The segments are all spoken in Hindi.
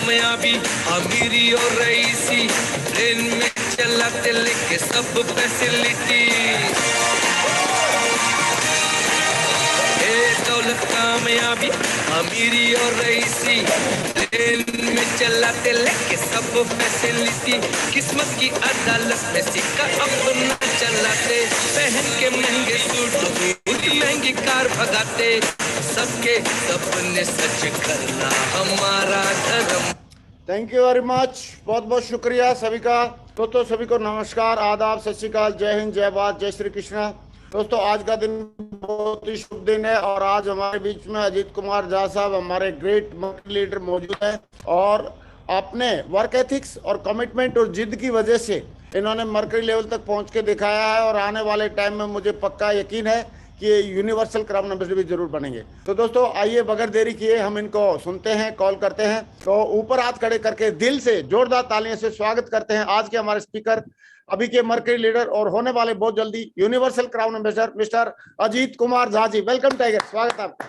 कामयाबी अमीरी और रईसी, ट्रेन में चलाते लेके सब फैसिलिटी। दौलत कामयाबी अमीरी और रईसी, ट्रेन में चलाते लेके सब फैसिलिटी। किस्मत की अदालत में सिक्का अपना चलाते, पहन के महंगे सूट महंगी कार भगाते। सबके सपने सच करना हमारा धर्म। थैंक यू वेरी मच, बहुत बहुत शुक्रिया सभी का। दोस्तों सभी को नमस्कार, आदाब, सत श्री अकाल, जय हिंद, जय भारत, जय श्री कृष्णा। दोस्तों आज का दिन बहुत ही शुभ दिन है और आज हमारे बीच में अजीत कुमार झा साहब, हमारे ग्रेट मार्केट लीडर मौजूद हैं। और अपने वर्क एथिक्स और कमिटमेंट और जिद की वजह से इन्होंने मर्करी लेवल तक पहुंच के दिखाया है और आने वाले टाइम में मुझे पक्का यकीन है कि ये यूनिवर्सल क्राउन एम्बेसडर भी जरूर बनेंगे। तो दोस्तों आइए बगैर देरी किए हम इनको सुनते हैं, कॉल करते हैं। तो ऊपर हाथ खड़े करके दिल से जोरदार तालियों से स्वागत करते हैं आज के हमारे स्पीकर, अभी के मर्करी लीडर और होने वाले बहुत जल्दी universal crown ambassador mister Ajit Kumar Jha ji. Welcome tiger, स्वागत आपका।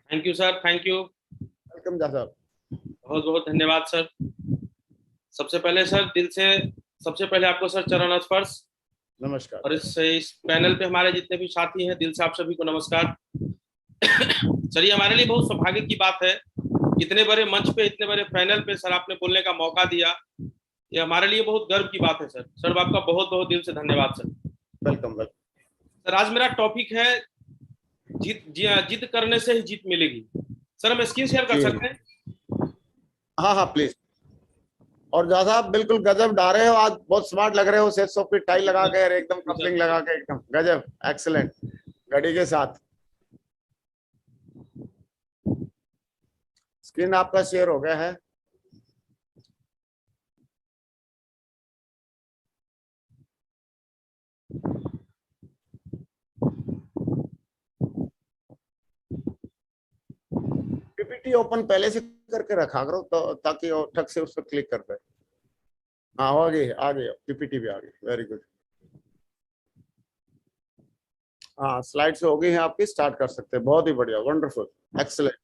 Thank you sir, thank you. Welcome Jha साहब, बहुत बहुत धन्यवाद सर। सबसे पहले सर दिल से, सबसे पहले आपको सर चरण स्पर्श नमस्कार। और इस पैनल पे हमारे जितने भी साथी हैं दिल से आप सभी को नमस्कार। सर ये हमारे लिए बहुत सौभाग्य की बात है, इतने बड़े मंच पे, इतने बड़े पैनल पे सर आपने बोलने का मौका दिया, ये हमारे लिए बहुत गर्व की बात है सर। सर आपका बहुत बहुत दिल से धन्यवाद सर। Welcome welcome. सर आज मेरा टॉपिक है जिद करने से ही जीत मिलेगी। सर हम स्क्रीन शेयर कर सकते हैं? हाँ हाँ प्लीज। और झा साहब बिल्कुल गजब डाल रहे हो आज, बहुत स्मार्ट लग रहे हो, सेट ऑफ की टाई लगा के एकदम कपलिंग लगा के, एकदम गजब, एक्सीलेंट, घड़ी के साथ। स्क्रीन आपका शेयर हो गया है। पीपीटी ओपन पहले से करके रखा करो तो ताकि वो ठग से उस पर क्लिक कर पाए। हाँ हो गई, आ गई पीपीटी भी आ गई, वेरी गुड। हाँ स्लाइड्स हो गई हैं आपकी, स्टार्ट कर सकते हैं। बहुत ही बढ़िया, वंडरफुल, एक्सीलेंट।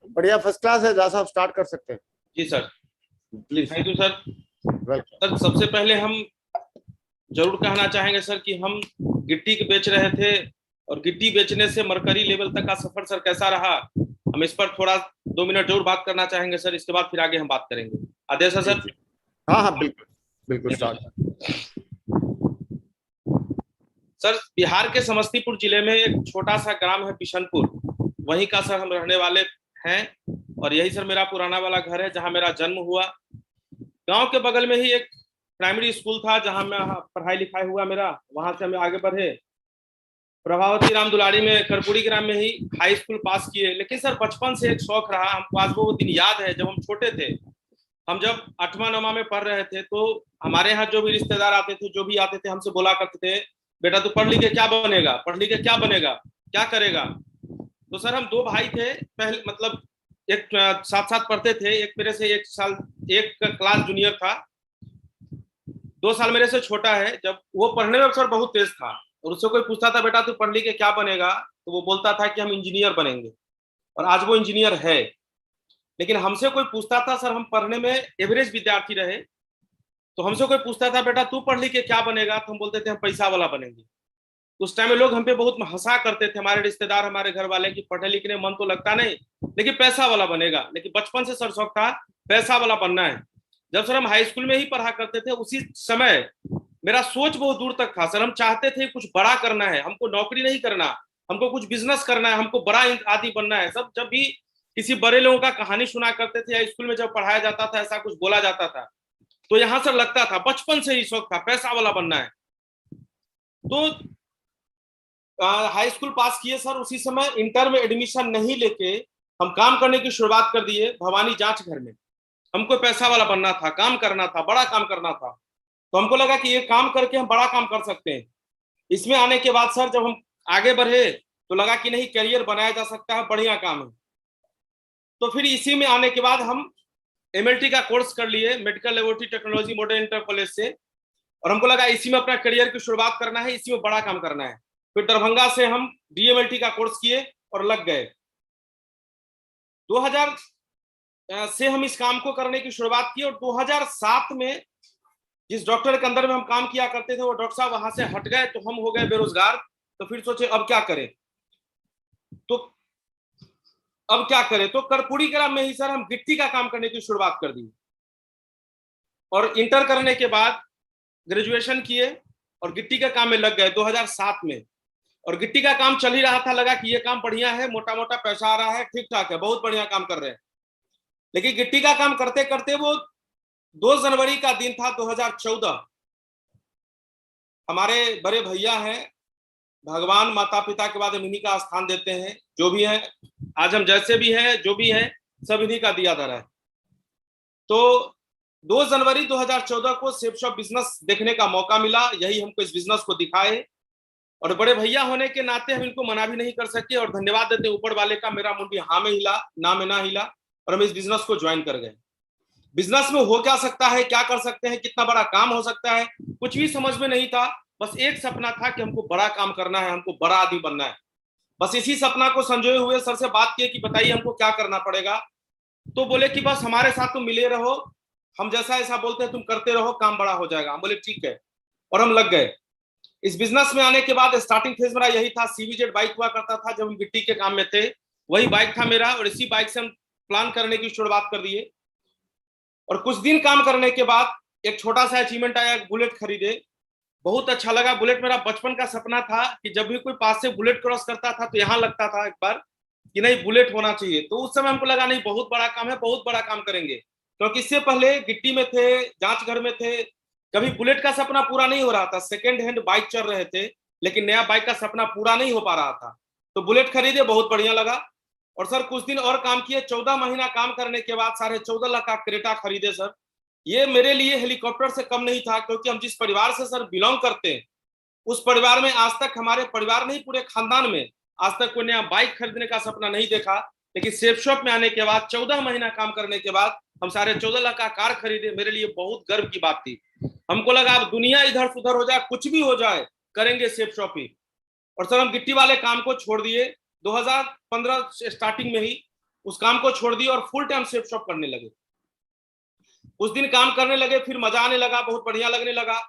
बढ़िया, फर्स्ट क्लास है झा साहब, स्टार्ट कर सकते हैं। जी sir, please. Thank you sir. Welcome. Sir सबसे पहले हम जरूर कहना चाहेंगे सर कि हम गिट्टी बेच रहे थे और गिट्टी बेचने से मरकरी लेवल तक का सफर सर कैसा रहा, हम इस पर थोड़ा 2 मिनट जरूर बात करना चाहेंगे सर। इसके बाद फिर आगे हम बात करेंगे। आदेश है सर? हाँ हाँ बिल्कुल बिल्कुल, स्टार्ट। सर बिहार के समस्तीपुर जिले में एक छोटा सा ग्राम है बिशनपुर, वहीं का सर हम रहने वाले हैं और यही सर मेरा पुराना वाला घर है जहां मेरा जन्म हुआ। गांव के बगल में ही एक प्राइमरी स्कूल था जहां मैं पढ़ाई लिखाई हुआ मेरा, वहां से हमें आगे बढ़े प्रभावती राम दुलारी में कर्पूरी ग्राम में ही हाई स्कूल पास किए। लेकिन सर बचपन से एक शौक रहा, हमको आज वो दिन याद है जब हम छोटे थे। हम जब 8वां 9वां में पढ़ रहे थे तो हमारे यहाँ जो भी रिश्तेदार आते थे, जो भी आते थे, हमसे बोला करते थे बेटा तू पढ़ लिख के क्या बनेगा, पढ़ लिख के क्या बनेगा, क्या करेगा। तो सर हम 2 भाई थे, पहले मतलब एक साथ साथ पढ़ते थे, एक मेरे से 1 साल 1 क्लास जूनियर था, 2 साल मेरे से छोटा है। जब वो पढ़ने में सर बहुत तेज था और उससे कोई पूछता था बेटा तू पढ़ लिख के क्या बनेगा, तो वो बोलता था कि हम इंजीनियर बनेंगे, और आज वो इंजीनियर है। लेकिन हमसे कोई पूछता था, सर हम पढ़ने में एवरेज विद्यार्थी रहे, तो हमसे कोई पूछता था बेटा तू पढ़ लिख के क्या बनेगा, तो हम बोलते थे हम पैसा वाला बनेंगे। उस टाइम में लोग हम पे बहुत हंसा करते थे, हमारे रिश्तेदार, हमारे घर वाले, कि पढ़ने लिखने मन तो लगता नहीं लेकिन पैसा वाला बनेगा। लेकिन बचपन से सर शौक था पैसा वाला बनना है। जब सर हम हाई स्कूल में ही पढ़ा करते थे उसी समय मेरा सोच बहुत दूर तक था सर। हम चाहते थे कुछ बड़ा करना है, हमको नौकरी नहीं करना, हमको कुछ बिजनेस करना है, हमको बड़ा आदमी बनना है। सब जब भी किसी बड़े लोगों का कहानी सुना करते थे या स्कूल में जब पढ़ाया जाता था, ऐसा कुछ बोला जाता था, तो यहाँ सर लगता था बचपन से ही शौक था पैसा वाला बनना है। तो हाई स्कूल पास किए सर, उसी समय इंटर में एडमिशन नहीं लेके हम काम करने की शुरुआत कर दिए भवानी जांच घर में। हमको पैसा वाला बनना था, काम करना था, बड़ा काम करना था। तो हमको लगा कि ये काम करके हम बड़ा काम कर सकते हैं। इसमें आने के बाद सर जब हम आगे बढ़े तो लगा कि नहीं, करियर बनाया जा सकता है, बढ़िया काम है। तो फिर इसी में आने के बाद हम MLT का कोर्स कर लिए, medical laboratory technology modern inter college से, और हमको लगा इसी में अपना करियर की शुरुआत करना है, इसी में बड़ा काम करना है। फिर दरभंगा से हम DMLT का कोर्स किए और लग गए। 2000 से हम इस काम को करने की शुरुआत की, और 2007 में जिस डॉक्टर के अंदर में हम काम किया करते थे वो डॉक्टर साहब वहां से हट गए, तो हम हो गए बेरोजगार। तो फिर सोचे अब क्या करें, तो कर्पूरी ग्राम में ही सर हम गिट्टी का काम करने की शुरुआत कर दी, और इंटर करने के बाद ग्रेजुएशन किए और गिट्टी के काम में लग गए 2007 में। और गिट्टी का काम चल ही रहा था, लगा कि ये काम बढ़िया है, मोटा मोटा पैसा आ रहा है, ठीक ठाक है, बहुत बढ़िया काम कर रहे हैं। लेकिन गिट्टी का काम करते करते वो 2 जनवरी का दिन था 2014। हमारे बड़े भैया हैं, भगवान माता पिता के बाद हम इन्हीं का स्थान देते हैं, जो भी है आज हम जैसे भी हैं, जो भी है सब इन्हीं का दिया धरा है। तो 2 जनवरी 2014 को सेफ शॉप बिजनेस देखने का मौका मिला, यही हमको इस बिजनेस को दिखाए, और बड़े भैया होने के नाते हम इनको मना भी नहीं कर सके, और धन्यवाद देते ऊपर वाले का, मेरा मुंडी हाँ में हिला, ना में ना हिला, और हम इस बिजनेस को ज्वाइन कर गए। बिजनेस में हो क्या सकता है, क्या कर सकते हैं, कितना बड़ा काम हो सकता है, कुछ भी समझ में नहीं था। बस एक सपना था कि हमको बड़ा काम करना है, हमको बड़ा आदमी बनना है। बस इसी सपना को संजोए हुए सर से बात किए कि बताइए हमको क्या करना पड़ेगा। तो बोले कि बस हमारे साथ तुम मिले रहो, हम जैसा ऐसा बोलते हैं तुम करते रहो, काम बड़ा हो जाएगा। हम बोले ठीक है, और हम लग गए इस बिजनेस में। आने के बाद स्टार्टिंग फेज मेरा यही था, CVZ बाइक हुआ करता था जब हम गिट्टी के काम में थे, वही बाइक था मेरा, और इसी बाइक से हम प्लान करने की शुरुआत कर दिए। और कुछ दिन काम करने के बाद एक छोटा सा अचीवमेंट आया, बुलेट खरीदे, बहुत अच्छा लगा। बुलेट मेरा बचपन का सपना था कि जब भी कोई पास से बुलेट क्रॉस करता था तो यहाँ लगता था एक बार कि नहीं बुलेट होना चाहिए। तो उस समय हमको लगा नहीं बहुत बड़ा काम है, बहुत बड़ा काम करेंगे, क्योंकि इससे पहले गिट्टी में थे, जांच घर में थे, कभी बुलेट का सपना पूरा नहीं हो रहा था। सेकेंड हैंड बाइक चल रहे थे, लेकिन नया बाइक का सपना पूरा नहीं हो पा रहा था। तो बुलेट खरीदे, बहुत बढ़िया लगा। और सर कुछ दिन और काम किए, 14 महीना काम करने के बाद 14.5 लाख का क्रेटा खरीदे सर। ये मेरे लिए हेलीकॉप्टर से कम नहीं था, क्योंकि हम जिस परिवार से सर बिलोंग करते हैं उस परिवार में आज तक, हमारे परिवार नहीं पूरे खानदान में आज तक कोई नया बाइक खरीदने का सपना नहीं देखा। लेकिन सेफ शॉप में आने के बाद 14 महीना काम करने के बाद हम 14.5 लाख का कार खरीदे, मेरे लिए बहुत गर्व की बात थी। हमको लगा अब दुनिया इधर सुधर हो जाए, कुछ भी हो जाए, करेंगे सेफ शॉप ही। और सर हम गिट्टी वाले काम को छोड़ दिए 2015 स्टार्टिंग में ही, उस काम को छोड़ दिया और फुल टाइम सेफ शॉप करने लगे। उस दिन काम करने लगे, फिर मजा आने लगा, बहुत बढ़िया लगने लगा।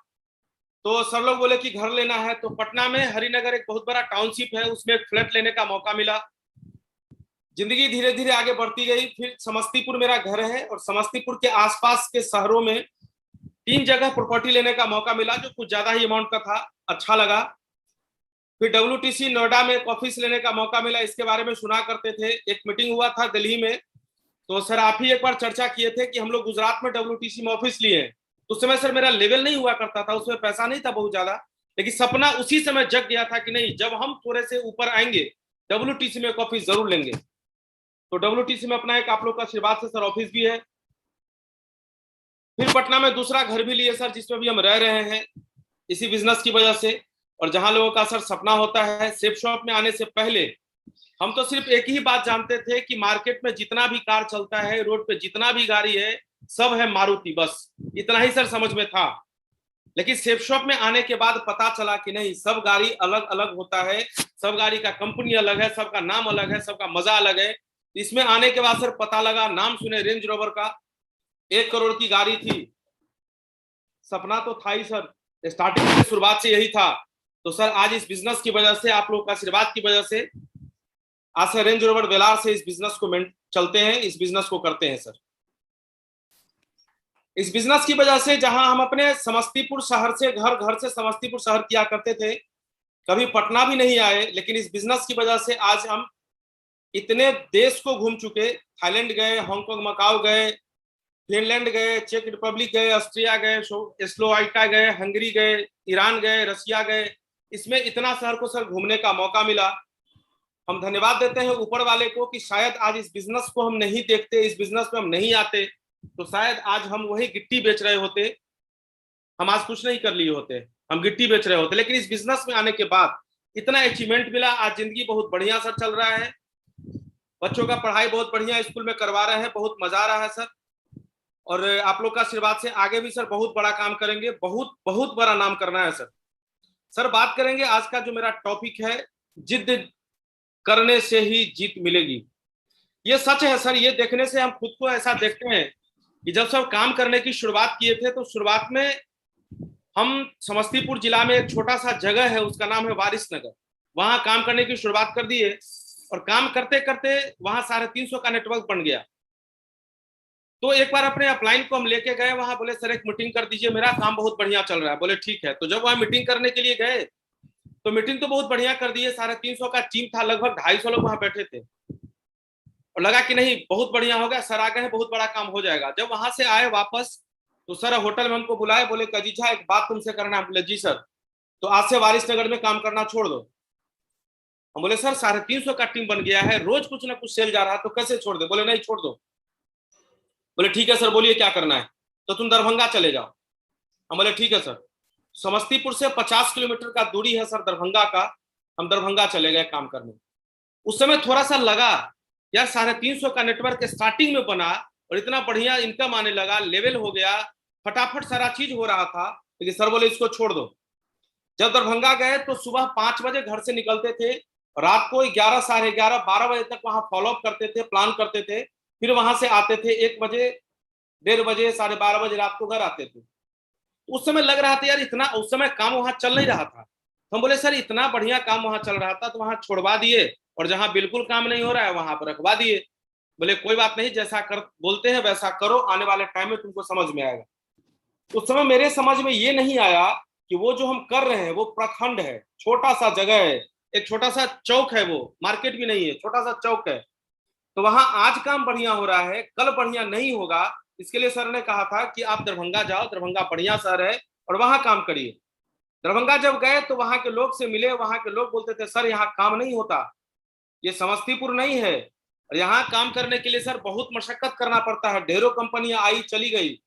तो सब लोग बोले कि घर लेना है, तो पटना में हरिनगर एक बहुत बड़ा टाउनशिप है, उसमें एक फ्लैट लेने का मौका मिला। जिंदगी धीरे धीरे आगे बढ़ती गई। फिर समस्तीपुर मेरा घर है, और समस्तीपुर के आसपास के शहरों में 3 जगह प्रॉपर्टी लेने का मौका मिला, जो कुछ ज्यादा ही अमाउंट का था, अच्छा लगा। फिर WTC नोएडा में एक ऑफिस लेने का मौका मिला, इसके बारे में सुना करते थे। एक मीटिंग हुआ था दिल्ली में, तो सर आप ही एक बार चर्चा किए थे कि हम लोग गुजरात में WTC में ऑफिस लिए हैं। तो उस समय सर मेरा लेवल नहीं हुआ करता था, उसमें पैसा नहीं था बहुत ज्यादा, लेकिन सपना उसी समय जग गया था कि नहीं जब हम थोड़े से ऊपर आएंगे WTC में एक ऑफिस जरूर लेंगे। तो WTC में अपना एक आप लोग का आशीर्वाद से सर ऑफिस भी है। फिर पटना में दूसरा घर भी लिए सर, जिसमें भी हम रह रहे हैं इसी बिजनेस की वजह से। और जहां लोगों का सर सपना होता है, सेफ शॉप में आने से पहले हम तो सिर्फ एक ही बात जानते थे कि मार्केट में जितना भी कार चलता है, रोड पे जितना भी गाड़ी है, सब है मारुति, बस इतना ही सर समझ में था। लेकिन सेफ शॉप में आने के बाद पता चला कि नहीं, सब गाड़ी अलग अलग होता है, सब गाड़ी का कंपनी अलग है, सबका नाम अलग है, सबका मजा अलग है। इसमें आने के बाद सर पता लगा, नाम सुने रेंज रोवर का, 1 करोड़ की गाड़ी थी, सपना तो था ही सर, स्टार्टिंग की शुरुआत से यही था। तो सर आज इस बिजनेस की वजह से, आप लोगों का आशीर्वाद की वजह से आज से रेंज रोवर वेलार से इस बिजनेस को चलते हैं, इस बिजनेस को करते हैं सर। इस बिजनेस की वजह से जहां हम अपने समस्तीपुर शहर से, घर से समस्तीपुर शहर किया करते थे, कभी पटना भी नहीं आए, लेकिन इस बिजनेस की वजह से आज हम इतने देश को घूम चुके, थाईलैंड गए, हांगकांग मकाओ गए, फिनलैंड गए, चेक रिपब्लिक गए, ऑस्ट्रिया गए, स्लोवाकिया गए, हंगरी गए, ईरान गए, रसिया गए। इसमें इतना शहर को सर घूमने का मौका मिला। हम धन्यवाद देते हैं ऊपर वाले को कि शायद आज इस बिजनेस को हम नहीं देखते, इस बिजनेस में हम नहीं आते, तो शायद आज हम वही गिट्टी बेच रहे होते, हम आज कुछ नहीं कर लिए होते, हम गिट्टी बेच रहे होते। लेकिन इस बिजनेस में आने के बाद इतना अचीवमेंट मिला, आज जिंदगी बहुत बढ़िया सर चल रहा है, बच्चों का पढ़ाई बहुत बढ़िया स्कूल में करवा रहे हैं, बहुत मजा आ रहा है सर। और आप लोग का आशीर्वाद से आगे भी सर बहुत बड़ा काम करेंगे, बहुत बहुत बड़ा नाम करना है सर। सर बात करेंगे आज का जो मेरा टॉपिक है, जिद करने से ही जीत मिलेगी। ये सच है सर, ये देखने से हम खुद को ऐसा देखते हैं कि जब सब काम करने की शुरुआत किए थे तो शुरुआत में हम समस्तीपुर जिला में एक छोटा सा जगह है, उसका नाम है वारिसनगर, वहां काम करने की शुरुआत कर दिए और काम करते करते वहां 350 का नेटवर्क बन गया। तो एक बार अपने अपलाइन को हम लेके गए वहां, बोले सर एक मीटिंग कर दीजिए, मेरा काम बहुत बढ़िया चल रहा है। बोले ठीक है। तो जब वहां मीटिंग करने के लिए गए तो मीटिंग तो बहुत बढ़िया कर दिए, 350 का टीम था, लगभग 250 लोग वहां बैठे थे और लगा कि नहीं बहुत बढ़िया हो गया, सर आ गए हैं, बहुत बड़ा काम हो जाएगा। जब वहां से आए वापस तो सर होटल में हमको बुलाए, बोले कजीजा एक बात तुमसे करना है। बोले जी सर। तो आज से वारिसनगर में काम करना छोड़ दो। हम बोले सर 350 का टीम बन गया है, रोज कुछ ना कुछ सेल जा रहा है, तो कैसे छोड़ दे। बोले नहीं छोड़ दो। बोले ठीक है सर, बोलिए क्या करना है। तो तुम दरभंगा चले जाओ। हम बोले ठीक है सर। समस्तीपुर से 50 किलोमीटर का दूरी है सर दरभंगा का। हम दरभंगा चले गए काम करने। उस समय थोड़ा सा लगा यार 350 का नेटवर्क स्टार्टिंग में बना और इतना बढ़िया इनकम आने लगा, लेवल हो गया, फटाफट सारा चीज हो रहा था, लेकिन सर बोले इसको छोड़ दो। जब दरभंगा गए तो सुबह 5 बजे घर से निकलते थे, रात को 11, 11:30, 12 बजे तक वहां फॉलोअप करते थे, प्लान करते थे, फिर वहां से आते थे 1 बजे, 1:30 बजे, 12:30 बजे रात को घर आते थे। उस समय लग रहा था यार इतना, उस समय काम वहां चल नहीं रहा था। हम बोले सर इतना बढ़िया काम वहां चल रहा था तो वहां छोड़वा दिए और जहां बिल्कुल काम नहीं हो रहा है वहां पर रखवा दिए। बोले कोई बात नहीं, जैसा कर बोलते हैं वैसा करो, आने वाले टाइम में तुमको समझ में आएगा। उस समय मेरे समझ में ये नहीं आया कि वो जो हम कर रहे हैं वो प्रखंड है, छोटा सा जगह है, एक छोटा सा चौक है, वो मार्केट भी नहीं है, छोटा सा चौक है। तो वहां आज काम बढ़िया हो रहा है, कल बढ़िया नहीं होगा। इसके लिए सर ने कहा था कि आप दरभंगा जाओ, दरभंगा बढ़िया शहर है और वहां काम करिए। दरभंगा जब गए तो वहां के लोग से मिले, वहां के लोग बोलते थे सर यहाँ काम नहीं होता, ये समस्तीपुर नहीं है और यहाँ काम करने के लिए सर बहुत मशक्कत करना पड़ता है, ढेरों कंपनियां आई चली गई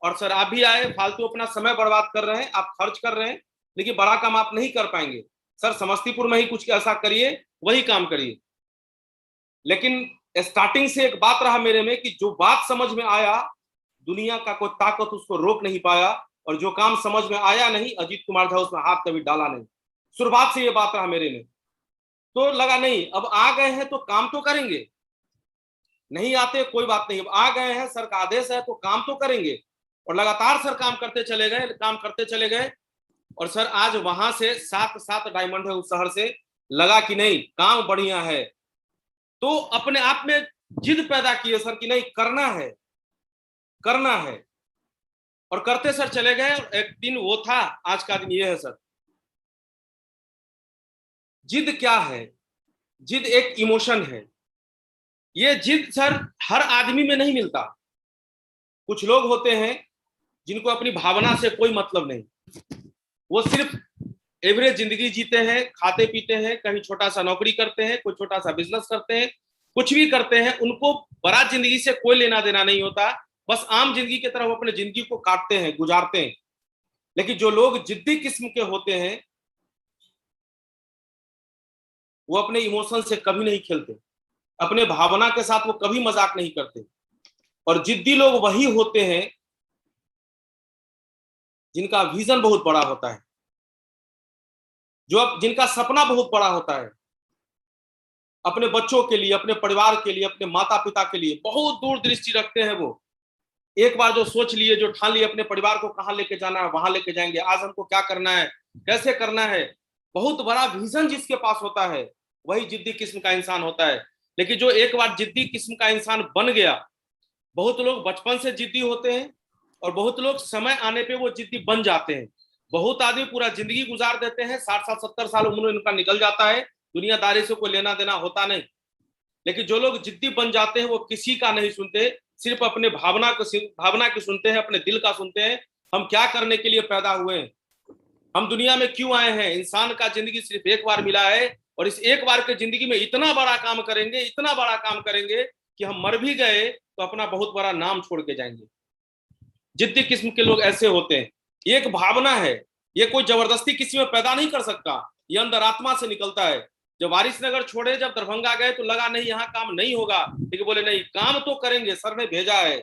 और सर आप भी आए, फालतू अपना समय बर्बाद कर रहे हैं, आप खर्च कर रहे हैं, लेकिन बड़ा काम आप नहीं कर पाएंगे। सर समस्तीपुर में ही कुछ ऐसा करिए, वही काम करिए। लेकिन स्टार्टिंग से एक बात रहा मेरे में कि जो बात समझ में आया, दुनिया का कोई ताकत उसको रोक नहीं पाया, और जो काम समझ में आया नहीं, अजीत कुमार झा उसमें हाथ कभी डाला नहीं। शुरुआत से ये बात रहा मेरे में। तो लगा नहीं, अब आ गए हैं तो काम तो करेंगे, नहीं आते कोई बात नहीं, अब आ गए हैं, सर का आदेश है तो काम तो करेंगे। और लगातार सर काम करते चले गए, काम करते चले गए और सर आज वहां से 7 डायमंड है उस शहर से। लगा कि नहीं काम बढ़िया है, तो अपने आप में जिद पैदा किए सर कि नहीं करना है, करना है, और करते सर चले गए। एक दिन वो था, आज का दिन ये है सर। जिद क्या है? जिद एक इमोशन है। ये जिद सर हर आदमी में नहीं मिलता। कुछ लोग होते हैं जिनको अपनी भावना से कोई मतलब नहीं, वो सिर्फ एवरेज जिंदगी जीते हैं, खाते पीते हैं, कहीं छोटा सा नौकरी करते हैं, कोई छोटा सा बिजनेस करते हैं, कुछ भी करते हैं, उनको बड़ा जिंदगी से कोई लेना देना नहीं होता, बस आम जिंदगी की तरह वो अपने जिंदगी को काटते हैं, गुजारते हैं। लेकिन जो लोग जिद्दी किस्म के होते हैं वो अपने इमोशन से कभी नहीं खेलते, अपने भावना के साथ वो कभी मजाक नहीं करते। और जिद्दी लोग वही होते हैं जिनका विजन बहुत बड़ा होता है, जिनका सपना बहुत बड़ा होता है, अपने बच्चों के लिए, अपने परिवार के लिए, अपने माता पिता के लिए बहुत दूरदृष्टि रखते हैं। वो एक बार जो सोच लिए, जो ठान लिए अपने परिवार को कहाँ लेके जाना है वहां लेके जाएंगे, आज हमको क्या करना है, कैसे करना है, बहुत बड़ा विजन जिसके पास होता है वही जिद्दी किस्म का इंसान होता है। लेकिन जो एक बार जिद्दी किस्म का इंसान बन गया, बहुत लोग बचपन से जिद्दी होते हैं और बहुत लोग समय आने पे वो जिद्दी बन जाते हैं। बहुत आदमी पूरा जिंदगी गुजार देते हैं, 60 साल 70 साल उम्र इनका निकल जाता है, दुनियादारी से कोई लेना देना होता नहीं। लेकिन जो लोग जिद्दी बन जाते हैं वो किसी का नहीं सुनते, सिर्फ अपने भावना की सुनते हैं, अपने दिल का सुनते हैं। हम क्या करने के लिए पैदा हुए हैं, हम दुनिया में क्यों आए हैं। इंसान का जिंदगी सिर्फ एक बार मिला है और इस एक बार के जिंदगी में इतना बड़ा काम करेंगे, इतना बड़ा काम करेंगे कि हम मर भी गए तो अपना बहुत बड़ा नाम छोड़ के जाएंगे। जिद्दी किस्म के लोग ऐसे होते हैं। ये एक भावना है, ये कोई जबरदस्ती किसी में पैदा नहीं कर सकता, ये अंदर आत्मा से निकलता है। जब वारिसनगर छोड़े, जब दरभंगा गए तो लगा नहीं यहाँ काम नहीं होगा, लेकिन बोले नहीं काम तो करेंगे, सर ने भेजा है,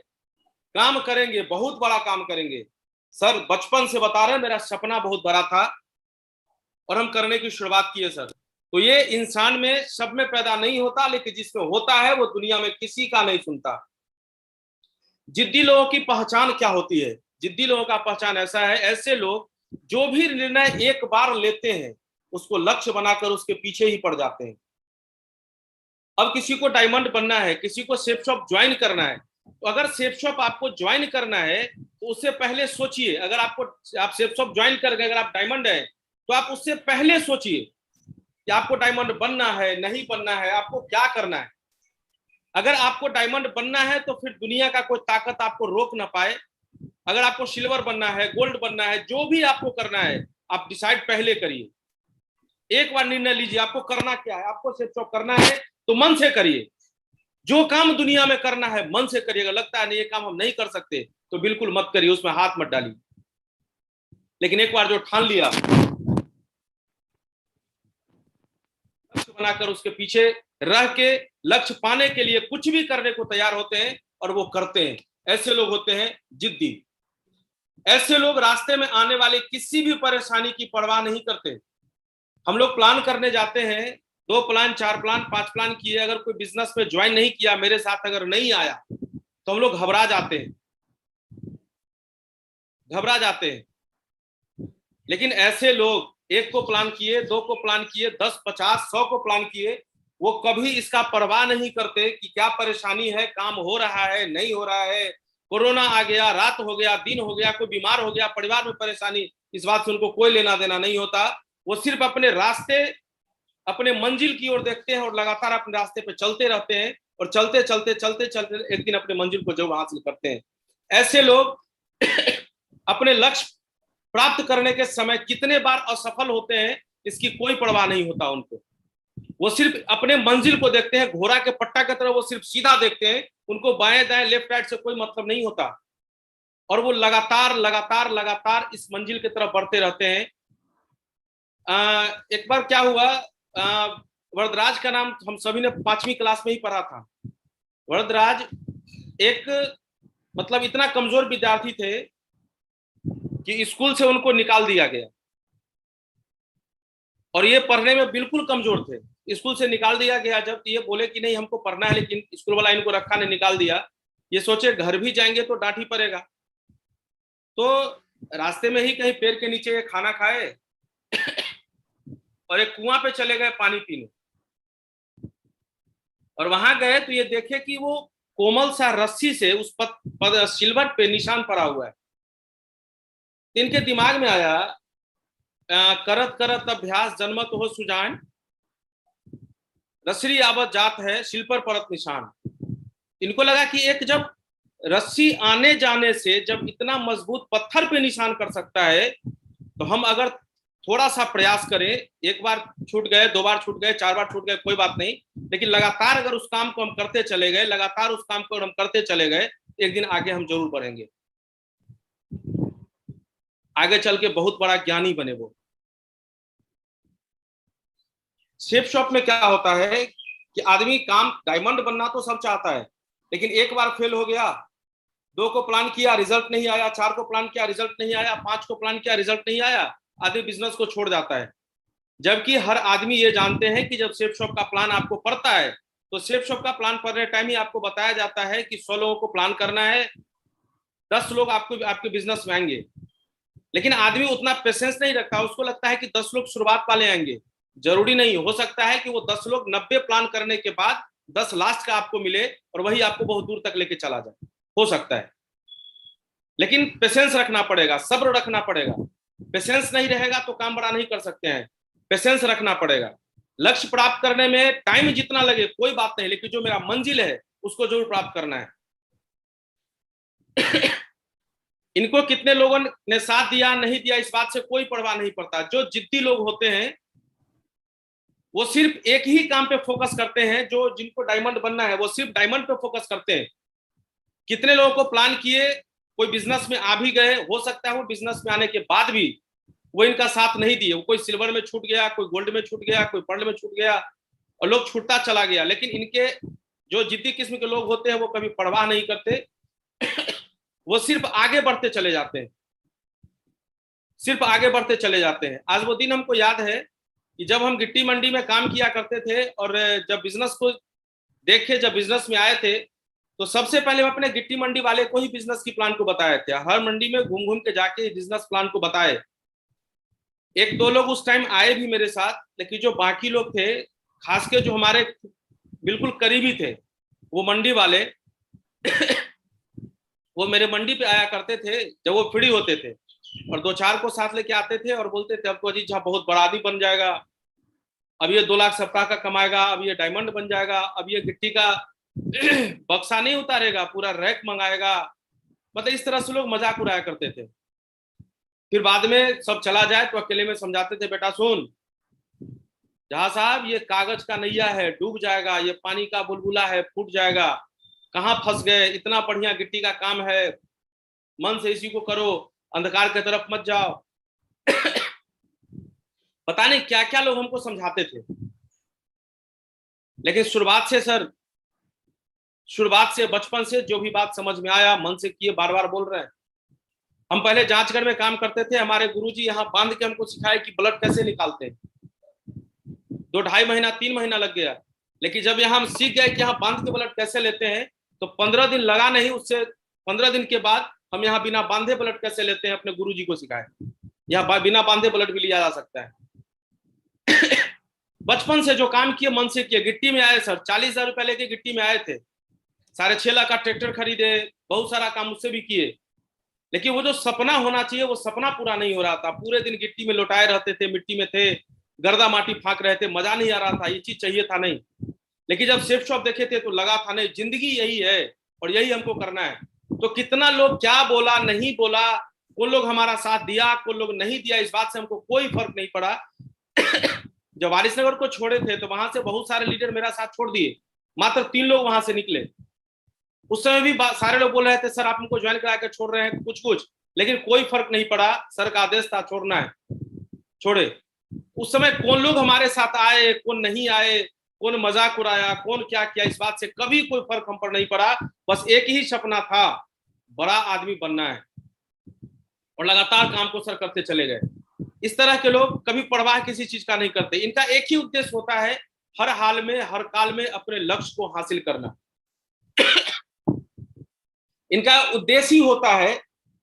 काम करेंगे, बहुत बड़ा काम करेंगे। सर बचपन से बता रहे हैं, मेरा सपना बहुत बड़ा था और हम करने की शुरुआत की है सर। तो ये इंसान में, सब में पैदा नहीं होता, लेकिन जिसमें होता है वो दुनिया में किसी का नहीं सुनता। जिद्दी लोगों की पहचान क्या होती है? जिद्दी लोगों का पहचान ऐसा है, ऐसे लोग जो भी निर्णय एक बार लेते हैं उसको लक्ष्य बनाकर उसके पीछे ही पड़ जाते हैं। अब किसी को डायमंड बनना है, किसी को शेप शॉप ज्वाइन करना है, तो अगर शेप शॉप आपको ज्वाइन करना है तो उससे पहले सोचिए। अगर आप शेप शॉप ज्वाइन करके अगर आप डायमंड है तो आप उससे पहले सोचिए कि आपको डायमंड बनना है, नहीं बनना है, आपको क्या करना है। अगर आपको डायमंड बनना है तो फिर दुनिया का कोई ताकत आपको रोक ना पाए। अगर आपको सिल्वर बनना है, गोल्ड बनना है, जो भी आपको करना है आप डिसाइड पहले करिए। एक बार निर्णय लीजिए आपको करना क्या है। आपको शेप शॉप करना है तो मन से करिए। जो काम दुनिया में करना है मन से करिएगा। लगता है नहीं ये काम हम नहीं कर सकते तो बिल्कुल मत करिए, उसमें हाथ मत डालिए। लेकिन एक बार जो ठान लिया, लक्ष्य बनाकर उसके पीछे रह के लक्ष्य पाने के लिए कुछ भी करने को तैयार होते हैं और वो करते हैं। ऐसे लोग होते हैं जिद्दी। ऐसे लोग रास्ते में आने वाले किसी भी परेशानी की परवाह नहीं करते। हम लोग प्लान करने जाते हैं, 2 प्लान, 4 प्लान, 5 प्लान किए, अगर कोई बिजनेस में ज्वाइन नहीं किया, मेरे साथ अगर नहीं आया तो हम लोग घबरा जाते हैं, घबरा जाते हैं। लेकिन ऐसे लोग 1 को प्लान किए, 2 को प्लान किए, 10, 50, 100 को प्लान किए, वो कभी इसका परवाह नहीं करते कि क्या परेशानी है, काम हो रहा है, नहीं हो रहा है, कोरोना आ गया, रात हो गया, दिन हो गया, कोई बीमार हो गया, परिवार में परेशानी, इस बात से उनको कोई लेना देना नहीं होता। वो सिर्फ अपने रास्ते, अपने मंजिल की ओर देखते हैं और लगातार अपने रास्ते पे चलते रहते हैं और चलते चलते चलते चलते एक दिन अपने मंजिल को जरूर हासिल करते हैं। ऐसे लोग अपने लक्ष्य प्राप्त करने के समय कितने बार असफल होते हैं इसकी कोई परवाह नहीं होता उनको। वो सिर्फ अपने मंजिल को देखते हैं, घोड़ा के पट्टा की तरह वो सिर्फ सीधा देखते हैं, उनको बाएं दाएं लेफ्ट राइट से कोई मतलब नहीं होता और वो लगातार लगातार लगातार इस मंजिल की तरफ बढ़ते रहते हैं। एक बार क्या हुआ, वरदराज का नाम हम सभी ने 5वीं क्लास में ही पढ़ा था। वरदराज एक मतलब इतना कमजोर विद्यार्थी थे कि स्कूल से उनको निकाल दिया गया और ये पढ़ने में बिल्कुल कमजोर थे। स्कूल से निकाल दिया गया जब, ये बोले कि नहीं हमको पढ़ना है, लेकिन स्कूल वाला इनको रखा नहीं, निकाल दिया। ये सोचे घर भी जाएंगे तो डांट ही पड़ेगा, तो रास्ते में ही कहीं पेड़ के नीचे खाना खाए और एक कुआं पे चले गए पानी पीने। और वहां गए तो ये देखे कि वो कोमल सा रस्सी से उस सिलवट पे निशान पड़ा हुआ है। इनके दिमाग में आया, करत करत अभ्यास जन्मत हो सुजान, रसरी आवत जात है शिल पर परत निशान। इनको लगा कि एक जब रस्सी आने जाने से जब इतना मजबूत पत्थर पे निशान कर सकता है तो हम अगर थोड़ा सा प्रयास करें, एक बार छूट गए, 2 बार छूट गए, 4 बार छूट गए, कोई बात नहीं, लेकिन लगातार अगर उस काम को हम करते चले गए, लगातार उस काम को हम करते चले गए, एक दिन आगे हम जरूर बढ़ेंगे, आगे चल के बहुत बड़ा ज्ञानी बने वो। शेप शॉप में क्या होता है कि आदमी काम डायमंड बनना तो सब चाहता है, लेकिन एक बार फेल हो गया, 2 को प्लान किया रिजल्ट नहीं आया, 4 को प्लान किया रिजल्ट नहीं आया, 5 को प्लान किया रिजल्ट नहीं आया, आदमी बिजनेस को छोड़ जाता है। जबकि हर आदमी ये जानते हैं कि जब शेप शॉप का प्लान आपको पड़ता है तो शेप शॉप का प्लान पढ़ने टाइम ही आपको बताया जाता है कि 100 लोगों को प्लान करना है, 10 लोग आपके बिजनेस में आएंगे। लेकिन आदमी उतना पेशेंस नहीं रखता, उसको लगता है कि 10 लोग शुरुआत वाले आएंगे। जरूरी नहीं, हो सकता है कि वो 10 लोग 90 प्लान करने के बाद 10 लास्ट का आपको मिले और वही आपको बहुत दूर तक लेके चला जाए, हो सकता है। लेकिन पेशेंस रखना पड़ेगा, सब्र रखना पड़ेगा। पेशेंस नहीं रहेगा तो काम बड़ा नहीं कर सकते हैं, पेशेंस रखना पड़ेगा। लक्ष्य प्राप्त करने में टाइम जितना लगे कोई बात नहीं, लेकिन जो मेरा मंजिल है उसको जरूर प्राप्त करना है। इनको कितने लोगों ने साथ दिया नहीं दिया इस बात से कोई परवाह नहीं पड़ता। जो जिद्दी लोग होते हैं वो सिर्फ एक ही काम पे फोकस करते हैं, जो जिनको डायमंड बनना है वो सिर्फ डायमंड पे फोकस करते हैं। कितने लोगों को प्लान किए, कोई बिजनेस में आ भी गए, हो सकता है वो बिजनेस में आने के बाद भी वो इनका साथ नहीं दिए, कोई सिल्वर में छूट गया, कोई गोल्ड में छूट गया, कोई पर्ल में छूट गया और लोग छूटता चला गया। लेकिन इनके जो जिद्दी किस्म के लोग होते हैं वो कभी परवाह नहीं करते वो सिर्फ आगे बढ़ते चले जाते हैं, सिर्फ आगे बढ़ते चले जाते हैं। आज वो दिन हमको याद है कि जब हम गिट्टी मंडी में काम किया करते थे और जब बिजनेस को देखे, जब बिजनेस में आए थे, तो सबसे पहले हम अपने गिट्टी मंडी वाले को ही बिजनेस की प्लान को बताए थे। हर मंडी में घूम घूम के जाके बिजनेस प्लान को बताए। एक दो लोग उस टाइम आए भी मेरे साथ, लेकिन जो बाकी लोग थे, खास के जो हमारे बिल्कुल करीबी थे, वो मंडी वाले वो मेरे मंडी पे आया करते थे जब वो फ्री होते थे, और दो चार को साथ लेके आते थे और बोलते थे अब तो अजीत झा बहुत बड़ा आदमी बन जाएगा, अब ये 2 लाख सप्ताह का कमाएगा, अब ये डायमंड बन जाएगा, अब ये गिट्टी का बक्सा नहीं उतारेगा, पूरा रैक मंगाएगा। मतलब इस तरह से लोग मजाक उड़ाया करते थे। फिर बाद में सब चला जाए तो अकेले में समझाते थे, बेटा सुन जहां साहब, ये कागज का नैया है, डूब जाएगा, ये पानी का बुलबुला है, फूट जाएगा, कहाँ फंस गए, इतना बढ़िया गिट्टी का काम है, मन से इसी को करो, अंधकार की तरफ मत जाओ। पता नहीं क्या क्या लोग हमको समझाते थे। लेकिन शुरुआत से सर, शुरुआत से बचपन से जो भी बात समझ में आया मन से किए, बार बार बोल रहे हैं। हम पहले जांचगढ़ में काम करते थे, हमारे गुरुजी यहाँ बांध के हमको सिखाए कि ब्लड कैसे निकालते हैं। 2-2.5 महीना 3 महीना लग गया, लेकिन जब यहाँ हम सीख गए कि यहाँ बांध के ब्लड कैसे लेते हैं, तो 15 दिन लगा नहीं, उससे 15 दिन के बाद हम यहाँ बिना बांधे ब्लड कैसे लेते हैं अपने गुरुजी को सिखाए। यहाँ बिना बांधे ब्लड भी लिया जा सकता है। बचपन से जो काम किए मन से किए। गिट्टी में आए सर, 40,000 रुपए लेके गिट्टी में आए थे, 6.5 लाख का ट्रैक्टर खरीदे, बहुत सारा काम उससे भी किए, लेकिन वो जो सपना होना चाहिए वो सपना पूरा नहीं हो रहा था। पूरे दिन गिट्टी में लौटाए रहते थे, मिट्टी में थे, गर्दा माटी फाँक रहे थे, मजा नहीं आ रहा था, ये चीज चाहिए था नहीं। लेकिन जब सेफ शॉप देखे थे तो लगा था नहीं, जिंदगी यही है और यही हमको करना है। तो कितना लोग क्या बोला नहीं बोला, कौन लोग हमारा साथ दिया कौन लोग नहीं दिया, इस बात से हमको कोई फर्क नहीं पड़ा। जब वारिसनगर को छोड़े थे तो वहां से बहुत सारे लीडर मेरा साथ छोड़ दिए, मात्र 3 लोग वहां से निकले। उस समय भी सारे लोग बोल रहे थे सर आप हमको ज्वाइन करा के छोड़ रहे हैं कुछ, लेकिन कोई फर्क नहीं पड़ा। सर का आदेश था छोड़ना है, छोड़े। उस समय कौन लोग हमारे साथ आए कौन नहीं आए, कौन मजाक उड़ाया कौन क्या किया, इस बात से कभी कोई फर्क हम पर नहीं पड़ा। बस एक ही सपना था, बड़ा आदमी बनना है, और लगातार काम को सर करते चले गए। इस तरह के लोग कभी परवाह किसी चीज का नहीं करते। इनका एक ही उद्देश्य होता है, हर हाल में हर काल में अपने लक्ष्य को हासिल करना। इनका उद्देश्य ही होता है,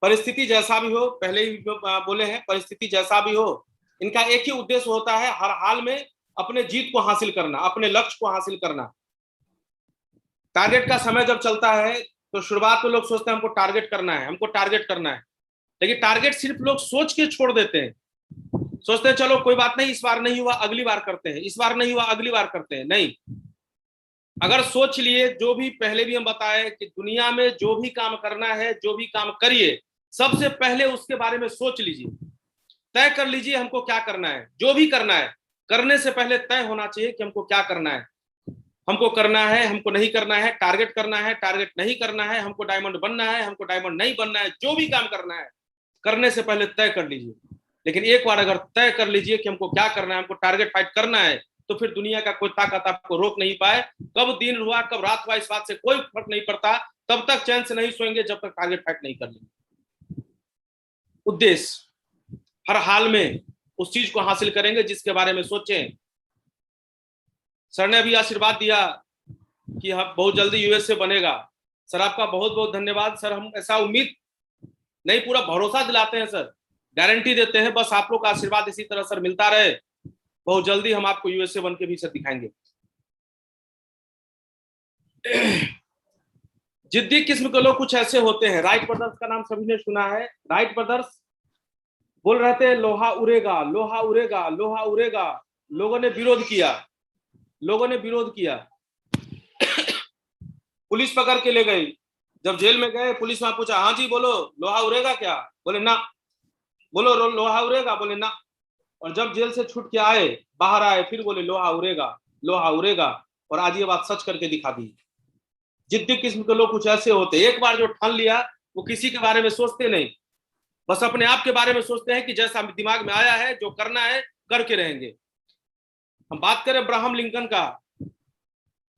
परिस्थिति जैसा भी हो, पहले ही बोले हैं परिस्थिति जैसा भी हो, इनका एक ही उद्देश्य होता है, हर हाल में अपने जीत को हासिल करना, अपने लक्ष्य को हासिल करना। टारगेट का समय जब चलता है तो शुरुआत में लोग सोचते हैं हमको टारगेट करना है, हमको टारगेट करना है, लेकिन टारगेट सिर्फ लोग सोच के छोड़ देते हैं। सोचते हैं चलो कोई बात नहीं, इस बार नहीं हुआ अगली बार करते हैं, इस बार नहीं हुआ अगली बार करते हैं। नहीं, अगर सोच लिए, जो भी पहले भी हम बताए कि दुनिया में जो भी काम करना है, जो भी काम करिए, सबसे पहले उसके बारे में सोच लीजिए, तय कर लीजिए हमको क्या करना है। जो भी करना है, करने से पहले तय होना चाहिए कि हमको क्या करना है, हमको करना है, हमको नहीं करना है, टारगेट करना है, टारगेट नहीं करना है, हमको डायमंड बनना है, हमको डायमंड नहीं बनना है। जो भी काम करना है, करने से पहले तय कर लीजिए। लेकिन एक बार अगर तय कर लीजिए कि हमको क्या करना है, हमको टारगेट फाइट करना है, तो फिर दुनिया का कोई ताकत आपको रोक नहीं पाए। कब दिन हुआ कब रात हुआ इस बात से कोई फर्क नहीं पड़ता, तब तक चैन से नहीं सोएंगे जब तक टारगेट फाइट नहीं कर लेंगे। उद्देश्य, हर हाल में उस चीज को हासिल करेंगे जिसके बारे में सोचें। सर ने अभी आशीर्वाद दिया कि हम बहुत जल्दी यूएसए बनेगा। सर आपका बहुत बहुत धन्यवाद। सर हम ऐसा उम्मीद नहीं, पूरा भरोसा दिलाते हैं सर, गारंटी देते हैं, बस आप लोग का आशीर्वाद इसी तरह सर मिलता रहे, बहुत जल्दी हम आपको यूएसए बन के भी सर दिखाएंगे। जिद्दी किस्म के लोग कुछ ऐसे होते हैं। राइट ब्रदर्स का नाम सभी ने सुना है। राइट ब्रदर्स बोल रहे थे लोहा उड़ेगा, लोहा उड़ेगा, लोहा उड़ेगा। लोगों ने विरोध किया, लोगों ने विरोध किया। पुलिस पकड़ के ले गई। जब जेल में गए, पुलिस वहां पूछा हाँ जी बोलो लोहा उड़ेगा क्या, बोले ना। बोलो लोहा उड़ेगा, बोले ना। और जब जेल से छूट के आए, बाहर आए, फिर बोले लोहा उड़ेगा, लोहा उड़ेगा। और आज ये बात सच करके दिखा दी। जिद्दी किस्म के लोग कुछ ऐसे होते, एक बार जो ठान लिया वो किसी के बारे में सोचते नहीं, बस अपने आप के बारे में सोचते हैं कि जैसा दिमाग में आया है, जो करना है करके रहेंगे। हम बात करें अब्राहम लिंकन का,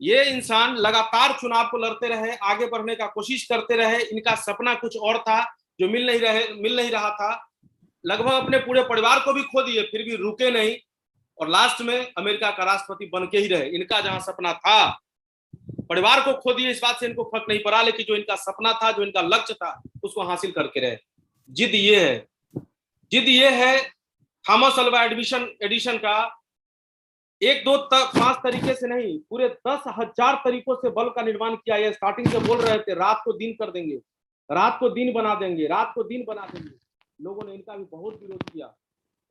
ये इंसान लगातार चुनाव को लड़ते रहे, आगे बढ़ने का कोशिश करते रहे। इनका सपना कुछ और था जो मिल नहीं रहा था। लगभग अपने पूरे परिवार को भी खो दिए, फिर भी रुके नहीं और लास्ट में अमेरिका का राष्ट्रपति बन के ही रहे। इनका जहां सपना था, परिवार को खो दिए, इस बात से इनको फर्क नहीं पड़ा, लेकिन जो इनका सपना था, जो इनका लक्ष्य था, उसको हासिल करके रहे। जिद ये है थॉमस अल्वा एडिशन का। 1, 2, 5 तरीके से नहीं, पूरे 10,000 तरीकों से बल्ब का निर्माण किया। ये स्टार्टिंग से बोल रहे थे रात को दिन कर देंगे, रात को दिन बना देंगे, रात को दिन बना देंगे। लोगों ने इनका भी बहुत विरोध किया,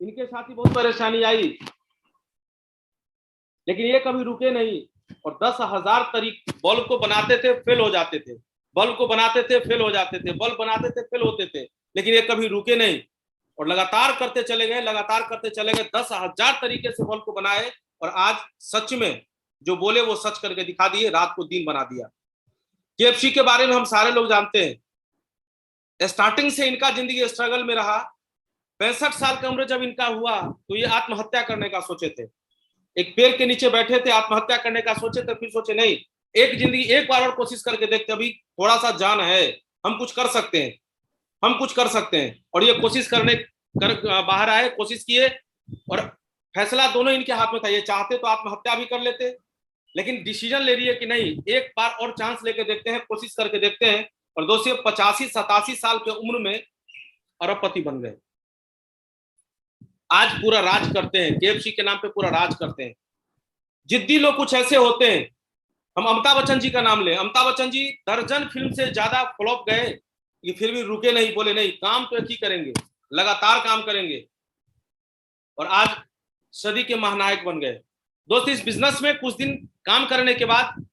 इनके साथ ही बहुत परेशानी आई, लेकिन ये कभी रुके नहीं और 10,000 तरीके बल्ब को बनाते थे, फेल हो जाते थे, बल्ब को बनाते थे, फेल हो जाते थे, बल्ब बनाते थे, फेल होते थे, लेकिन ये कभी रुके नहीं और लगातार करते चले गए, लगातार करते चले गए। 10,000 तरीके से बल्ब को बनाए और आज सच में जो बोले वो सच करके दिखा दिए, रात को दिन बना दिया। केएफसी के बारे में हम सारे लोग जानते हैं, स्टार्टिंग से इनका जिंदगी स्ट्रगल में रहा। 65 साल की उम्र जब इनका हुआ तो ये आत्महत्या करने का सोचे थे, एक पेड़ के नीचे बैठे थे, आत्महत्या करने का सोचे थे, फिर सोचे नहीं, एक जिंदगी एक बार और कोशिश करके देखते, अभी थोड़ा सा जान है, हम कुछ कर सकते हैं, हम कुछ कर सकते हैं। और ये कोशिश बाहर आए, कोशिश किए और फैसला दोनों इनके हाथ में था। ये चाहते तो आत्महत्या भी कर लेते, लेकिन डिसीजन ले रही है कि नहीं, एक बार और चांस लेके देखते हैं, कोशिश करके देखते हैं। और दोस्तों 85-87 साल की उम्र में अरबपति बन गए। आज पूरा राज करते हैं, केएफसी के नाम पे पूरा राज करते हैं। जिद्दी लोग कुछ ऐसे होते हैं। हम अमिताभ बच्चन जी का नाम लें, अमिताभ बच्चन जी दर्जन फिल्म से ज्यादा फ्लॉप गए, ये फिर भी रुके नहीं, बोले नहीं, काम तो एक ही करेंगे, लगातार काम करेंगे और आज सदी के महानायक बन गए। दोस्त इस बिजनेस में कुछ दिन काम करने के बाद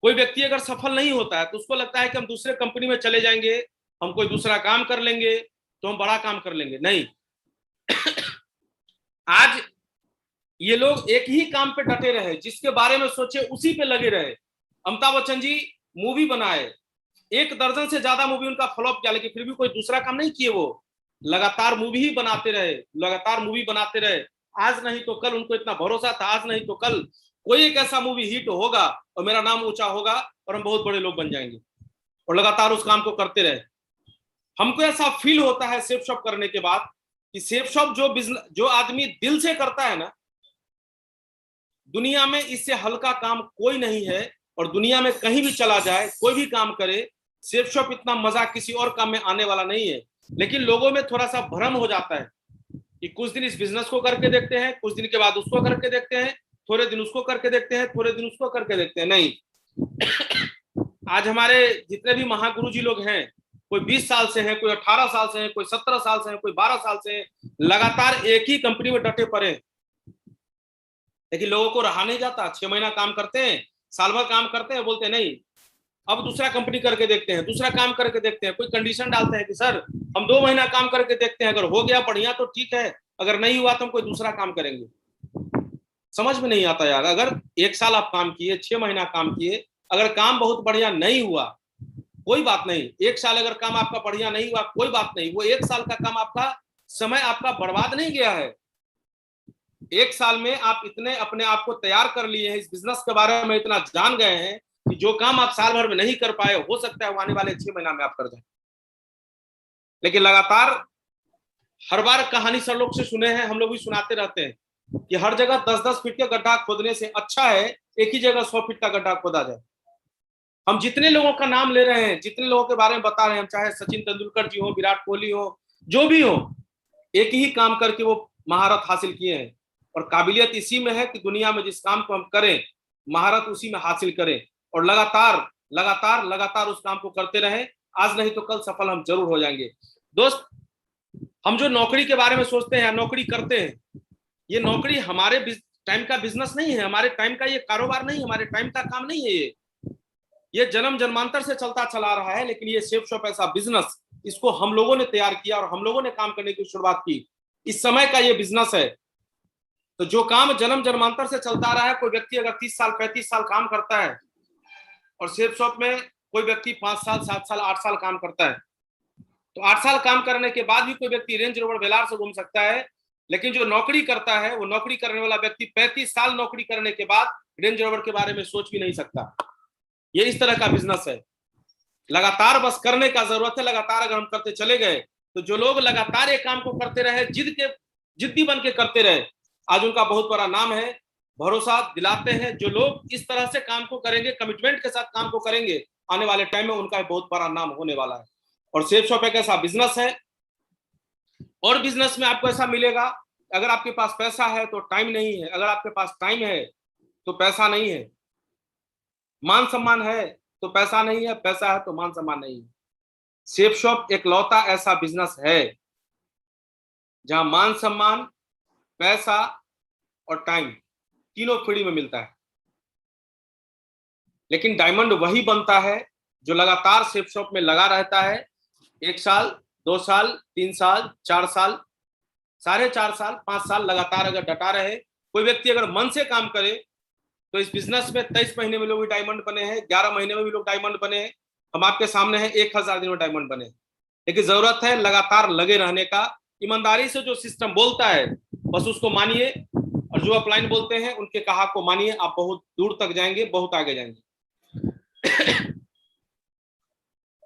कोई व्यक्ति अगर सफल नहीं होता है तो उसको लगता है कि हम दूसरे कंपनी में चले जाएंगे, हम कोई दूसरा काम कर लेंगे तो हम बड़ा काम कर लेंगे। नहीं, आज ये लोग एक ही काम पे डटे रहे, जिसके बारे में सोचे उसी पे लगे रहे। अमिताभ बच्चन जी मूवी बनाए, 1 दर्जन से ज्यादा मूवी उनका फ्लॉप किया, लेकिन फिर भी कोई दूसरा काम नहीं किए, वो लगातार मूवी ही बनाते रहे, लगातार मूवी बनाते रहे। आज नहीं तो कल उनको इतना भरोसा था, आज नहीं तो कल कोई एक ऐसा मूवी हिट होगा और मेरा नाम ऊंचा होगा और हम बहुत बड़े लोग बन जाएंगे, और लगातार उस काम को करते रहे। हमको ऐसा फील होता है सेफ शॉप करने के बाद कि सेफ शॉप जो आदमी दिल से करता है ना, दुनिया में इससे हल्का काम कोई नहीं है। और दुनिया में कहीं भी चला जाए, कोई भी काम करे, सेफ शॉप इतना मजा किसी और काम में आने वाला नहीं है। लेकिन लोगों में थोड़ा सा भ्रम हो जाता है कि कुछ दिन इस बिजनेस को करके देखते हैं, कुछ दिन के बाद उसको करके देखते हैं, थोड़े दिन उसको करके देखते हैं, थोड़े दिन उसको करके देखते हैं। नहीं, आज हमारे जितने भी महागुरु जी लोग हैं, कोई 20 साल से हैं, कोई 18 साल से हैं, कोई 17 साल से हैं, कोई 12 साल से हैं, लगातार एक ही कंपनी में डटे पड़े। लेकिन लोगों को रहा नहीं जाता, 6 महीना काम करते हैं, साल भर काम करते हैं, बोलते हैं नहीं अब दूसरा कंपनी करके देखते हैं, दूसरा काम करके देखते हैं। कोई कंडीशन डालते हैं कि सर हम 2 महीना काम करके देखते हैं, अगर हो गया बढ़िया तो ठीक है, अगर नहीं हुआ तो हम कोई दूसरा काम करेंगे। समझ में नहीं आता यार, अगर 1 साल आप काम किए, 6 महीना काम किए, अगर काम बहुत बढ़िया नहीं हुआ कोई बात नहीं, 1 साल अगर काम आपका बढ़िया नहीं हुआ कोई बात नहीं, वो 1 साल का काम आपका समय आपका बर्बाद नहीं गया है। 1 साल में आप इतने अपने आप को तैयार कर लिए हैं, इस बिजनेस के बारे में इतना जान गए हैं कि जो काम आप साल भर में नहीं कर पाए, हो सकता है वो आने वाले 6 महीना में आप कर जाए। लेकिन लगातार हर बार कहानी सर लोग से सुने हैं, हम लोग भी सुनाते रहते हैं कि हर जगह 10-10 फीट का गड्ढा खोदने से अच्छा है एक ही जगह 100 फीट का गड्ढा खोदा जाए। हम जितने लोगों का नाम ले रहे हैं, जितने लोगों के बारे में बता रहे हैं, चाहे सचिन तेंदुलकर जी हो, विराट कोहली हो, जो भी हो, एक ही काम करके वो महारत हासिल किए हैं। और काबिलियत इसी में है कि दुनिया में जिस काम को हम करें, महारत उसी में हासिल करें और लगातार लगातार लगातार उस काम को करते रहें। आज नहीं तो कल सफल हम जरूर हो जाएंगे। दोस्त, हम जो नौकरी के बारे में सोचते हैं, नौकरी करते हैं, ये नौकरी हमारे टाइम का बिजनेस नहीं है, हमारे टाइम का ये कारोबार नहीं, हमारे टाइम का काम नहीं है। ये जन्म जन्मांतर से चलता चला रहा है, लेकिन ये सेफ शॉप ऐसा बिजनेस, इसको हम लोगों ने तैयार किया और हम लोगों ने काम करने की शुरुआत की। इस समय का ये बिजनेस है। तो जो काम जन्म जन्मांतर से चलता रहा है, कोई व्यक्ति अगर 30 साल 35 साल काम करता है और सेफ शॉप में कोई व्यक्ति 5 साल 7 साल 8 साल काम करता है, तो 8 साल काम करने के बाद भी कोई व्यक्ति रेंज रोवर वेलार से घूम सकता है। लेकिन जो नौकरी करता है, वो नौकरी करने वाला व्यक्ति 35 साल नौकरी करने के बाद रेंज रोवर के बारे में सोच भी नहीं सकता। ये इस तरह का बिजनेस है। लगातार बस करने का जरूरत है। लगातार अगर हम करते चले गए तो जो लोग लगातार एक काम को करते रहे, जिद्दी बन के करते रहे, आज उनका बहुत बड़ा नाम है। भरोसा दिलाते हैं जो लोग इस तरह से काम को करेंगे, कमिटमेंट के साथ काम को करेंगे, आने वाले टाइम में उनका बहुत बड़ा नाम होने वाला है। और सेफ शॉप एक ऐसा बिजनेस है, और बिजनेस में आपको ऐसा मिलेगा, अगर आपके पास पैसा है तो टाइम नहीं है, अगर आपके पास टाइम है तो पैसा नहीं है, मान सम्मान है तो पैसा नहीं है, पैसा है तो मान सम्मान नहीं है। सेफ शॉप एक लौता ऐसा बिजनेस है जहां मान सम्मान, पैसा और टाइम तीनों फ्री में मिलता है। लेकिन डायमंड वही बनता है जो लगातार सेफ शॉप में लगा रहता है। 1 साल, 2 साल, 3 साल, 4 साल, 4.5 साल, 5 साल लगातार अगर डटा रहे। कोई व्यक्ति अगर मन से काम करे तो इस बिजनेस में 23 महीने में लोग भी डायमंड बने हैं, 11 महीने में भी लोग डायमंड बने हैं। हम आपके सामने हैं 1000 दिन में डायमंड बने। लेकिन जरूरत है लगातार लगे रहने का। ईमानदारी से जो सिस्टम बोलता है बस उसको मानिए, और जो अपलाइन बोलते हैं उनके कहा को मानिए। आप बहुत दूर तक जाएंगे, बहुत आगे जाएंगे।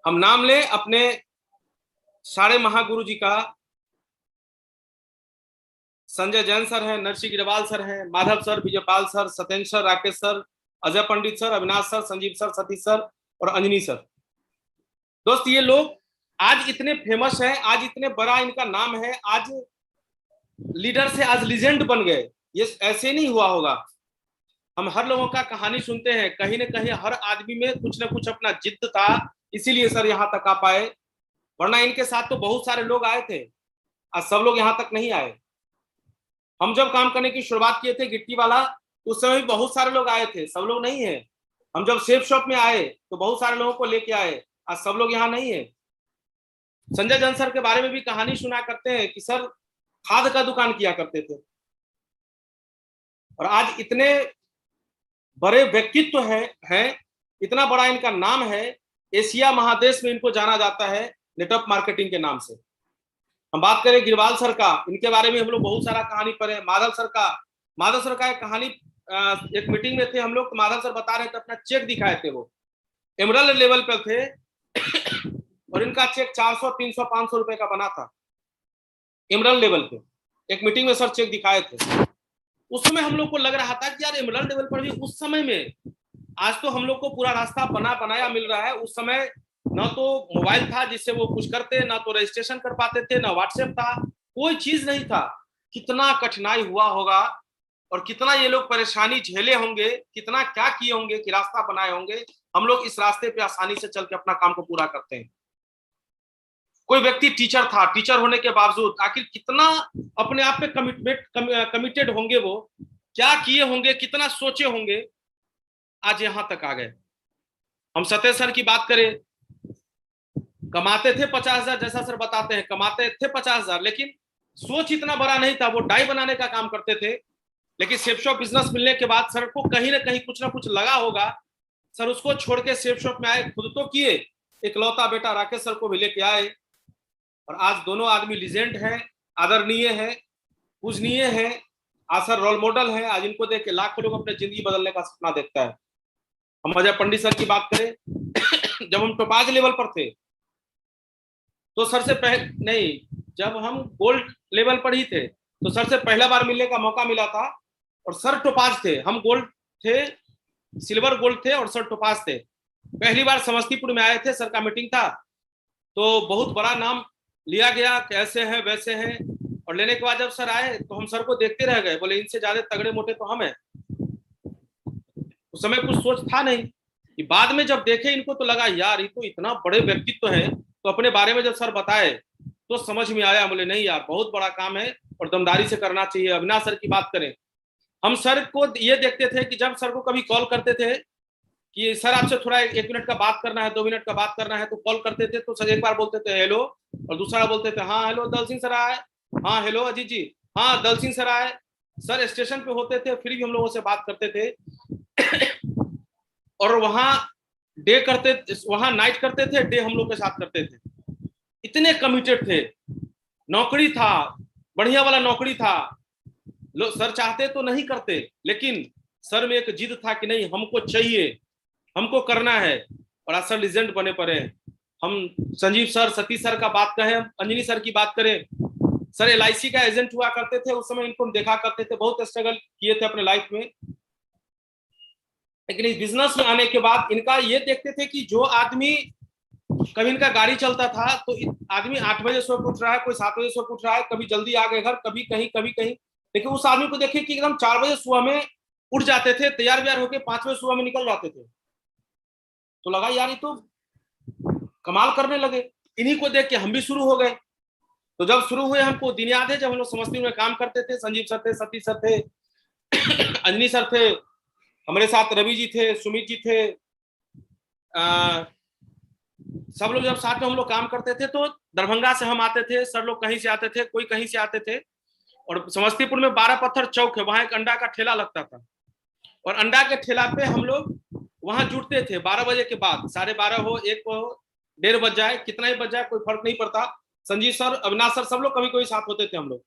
हम नाम ले अपने सारे महागुरु जी का। संजय जैन सर हैं, नरसी गिरवाल सर हैं, Madhav sir, Vijaypal sir, Satyendra sir, Rakesh sir, Ajay Pandit sir, Avinash sir, Sanjeev sir, Satish sir और अंजनी सर। दोस्त ये लोग आज इतने फेमस हैं, आज इतने बड़ा इनका नाम है, आज लीडर से आज लीजेंड बन गए। ये ऐसे नहीं हुआ होगा। हम हर लोगों का कहानी सुनते हैं, कहीं ना कहीं हर आदमी में कुछ ना कुछ अपना जिद्द था, इसीलिए सर यहाँ तक आ पाए। वरना इनके साथ तो बहुत सारे लोग आए थे, आज सब लोग यहाँ तक नहीं आए। हम जब काम करने की शुरुआत किए थे गिट्टी वाला, उस समय भी बहुत सारे लोग आए थे, सब लोग नहीं है। हम जब सेफ शॉप में आए तो बहुत सारे लोगों को लेके आए, आज सब लोग यहाँ नहीं है। संजय जैन सर के बारे में भी कहानी सुना करते हैं कि सर खाद का दुकान किया करते थे, और आज इतने बड़े व्यक्तित्व हैं, इतना बड़ा इनका नाम है, एशिया महादेश में इनको जाना जाता है नेटवर्क मार्केटिंग के नाम से। हम बात करें गिरवाल सर का, इनके बारे में हम लोग बहुत सारा कहानी पढ़े। माधव सर का एक कहानी, एक मीटिंग में थे हम लोग, तो माधव सर बता रहे थे, अपना चेक दिखाए थे, वो एमरल्ड लेवल पे थे और इनका चेक 400, 300, 500 रुपए का बना था एमरल्ड लेवल पे। एक मीटिंग में सर चेक दिखाए थे। उस समय हम लोग को लग रहा था कि यार एमरल्ड लेवल पर भी उस समय में, आज तो हम लोग को पूरा रास्ता बनाया मिल रहा है। उस समय ना तो मोबाइल था जिससे वो कुछ करते, ना तो रजिस्ट्रेशन कर पाते थे, ना व्हाट्सएप था, कोई चीज नहीं था। कितना कठिनाई हुआ होगा और कितना ये लोग परेशानी झेले होंगे, कितना क्या किए होंगे कि रास्ता बनाए होंगे। हम लोग इस रास्ते पे आसानी से चल के अपना काम को पूरा करते हैं। कोई व्यक्ति टीचर था, टीचर होने के बावजूद आखिर कितना अपने आप पे कमिटेड होंगे, वो क्या किए होंगे, कितना सोचे होंगे, आज यहां तक आ गए। हम सत्य सर की बात करें, कमाते थे 50,000, जैसा सर बताते हैं, कमाते थे 50,000, लेकिन सोच इतना बड़ा नहीं था। वो डाई बनाने का काम करते थे, लेकिन सेफ शॉप बिजनेस मिलने के बाद सर को कहीं ना कहीं कुछ ना कुछ लगा होगा। सर उसको छोड़ के सेफ शॉप में आए, खुद तो किए, इकलौता बेटा राकेश सर को भी लेके आए, और आज दोनों आदमी लीजेंड हैं, आदरणीय है, पूजनीय है, आज सर रोल मॉडल है। आज इनको देख के लाखों लोग अपने जिंदगी बदलने का सपना देखता है। हम अजय पंडित सर की बात करें, जब हम टॉपाज लेवल पर थे तो सर से नहीं, जब हम गोल्ड लेवल पर ही थे तो सर से पहला बार मिलने का मौका मिला था, और सर टॉपाज थे, हम गोल्ड थे, सिल्वर गोल्ड थे और सर टॉपाज थे। पहली बार समस्तीपुर में आए थे, सर का मीटिंग था, तो बहुत बड़ा नाम लिया गया, कैसे हैं वैसे हैं। और लेने के बाद जब सर आए तो हम सर को देखते रह गए, बोले इनसे ज्यादा तगड़े मोटे तो हम हैं। उस समय कुछ सोच था नहीं, कि बाद में जब देखे इनको तो लगा यार ये तो इतना बड़े व्यक्तित्व हैं। तो अपने बारे में जब सर बताए तो समझ में आया, बोले नहीं यार बहुत बड़ा काम है और दमदारी से करना चाहिए। अविनाश सर की बात करें, हम सर को ये देखते थे कि जब सर को कभी कॉल करते थे कि सर आपसे थोड़ा 1 मिनट का बात करना है, 2 मिनट का बात करना है, तो कॉल करते थे तो सर एक बार बोलते थे हेलो, और दूसरा बोलते थे हाँ हेलो दल सिंह सर आए, हाँ हेलो अजीत जी, हाँ दल सिंह सर आए। सर स्टेशन पे होते थे फिर भी हम लोगों से बात करते थे और वहां डे करते, वहां नाइट करते थे, डे हम लोग के साथ करते थे। इतने कमिटेड थे, नौकरी था, बढ़िया वाला नौकरी था। लोग सर चाहते तो नहीं करते, लेकिन सर में एक जिद था कि नहीं हमको चाहिए, हमको करना है, और आज सर लीजेंड बने पड़े हैं। हम संजीव सर, सतीश सर का बात कहें, अंजनी सर की बात करें, सर LIC का एजेंट हुआ करते थे, उस समय इनको हम देखा करते थे, बहुत स्ट्रगल किए थे अपने लाइफ में, लेकिन इस बिजनेस में आने के बाद इनका ये देखते थे कि जो आदमी, कभी इनका गाड़ी चलता था तो आदमी 8 बजे सुबह उठ रहा है, कोई 7 बजे सुबह उठ रहा है, कभी जल्दी आ गए घर, कभी कहीं कभी कहीं, लेकिन उस आदमी को देखिए कि एकदम 4 बजे सुबह में उठ जाते थे, तैयार व्यार होकर 5 बजे सुबह में निकल जाते थे। तो लगा यार ये तो कमाल करने लगे, इन्हीं को देख के हम भी शुरू हो गए। तो जब शुरू हुए, हमको दिन याद है जब हम लोग समस्तीपुर में काम करते थे, संजीव सर थे, सतीश सर थे, अंजनी सर थे, हमारे साथ रवि जी थे, सुमित जी थे, सब लोग जब साथ में हम लोग काम करते थे, तो दरभंगा से हम आते थे, सर लोग कहीं से आते थे, कोई कहीं से आते थे, और समस्तीपुर में 12 पत्थर चौक है, वहां एक अंडा का ठेला लगता था, और अंडा के ठेला पे हम लोग वहां जुटते थे 12 बजे के बाद, 12:30 हो, 1 हो, 1:30 बज जाए, कितना ही बज जाए कोई फर्क नहीं पड़ता। संजीव सर, अविनाश सर, सब लोग कभी कोई साथ होते थे हम लोग।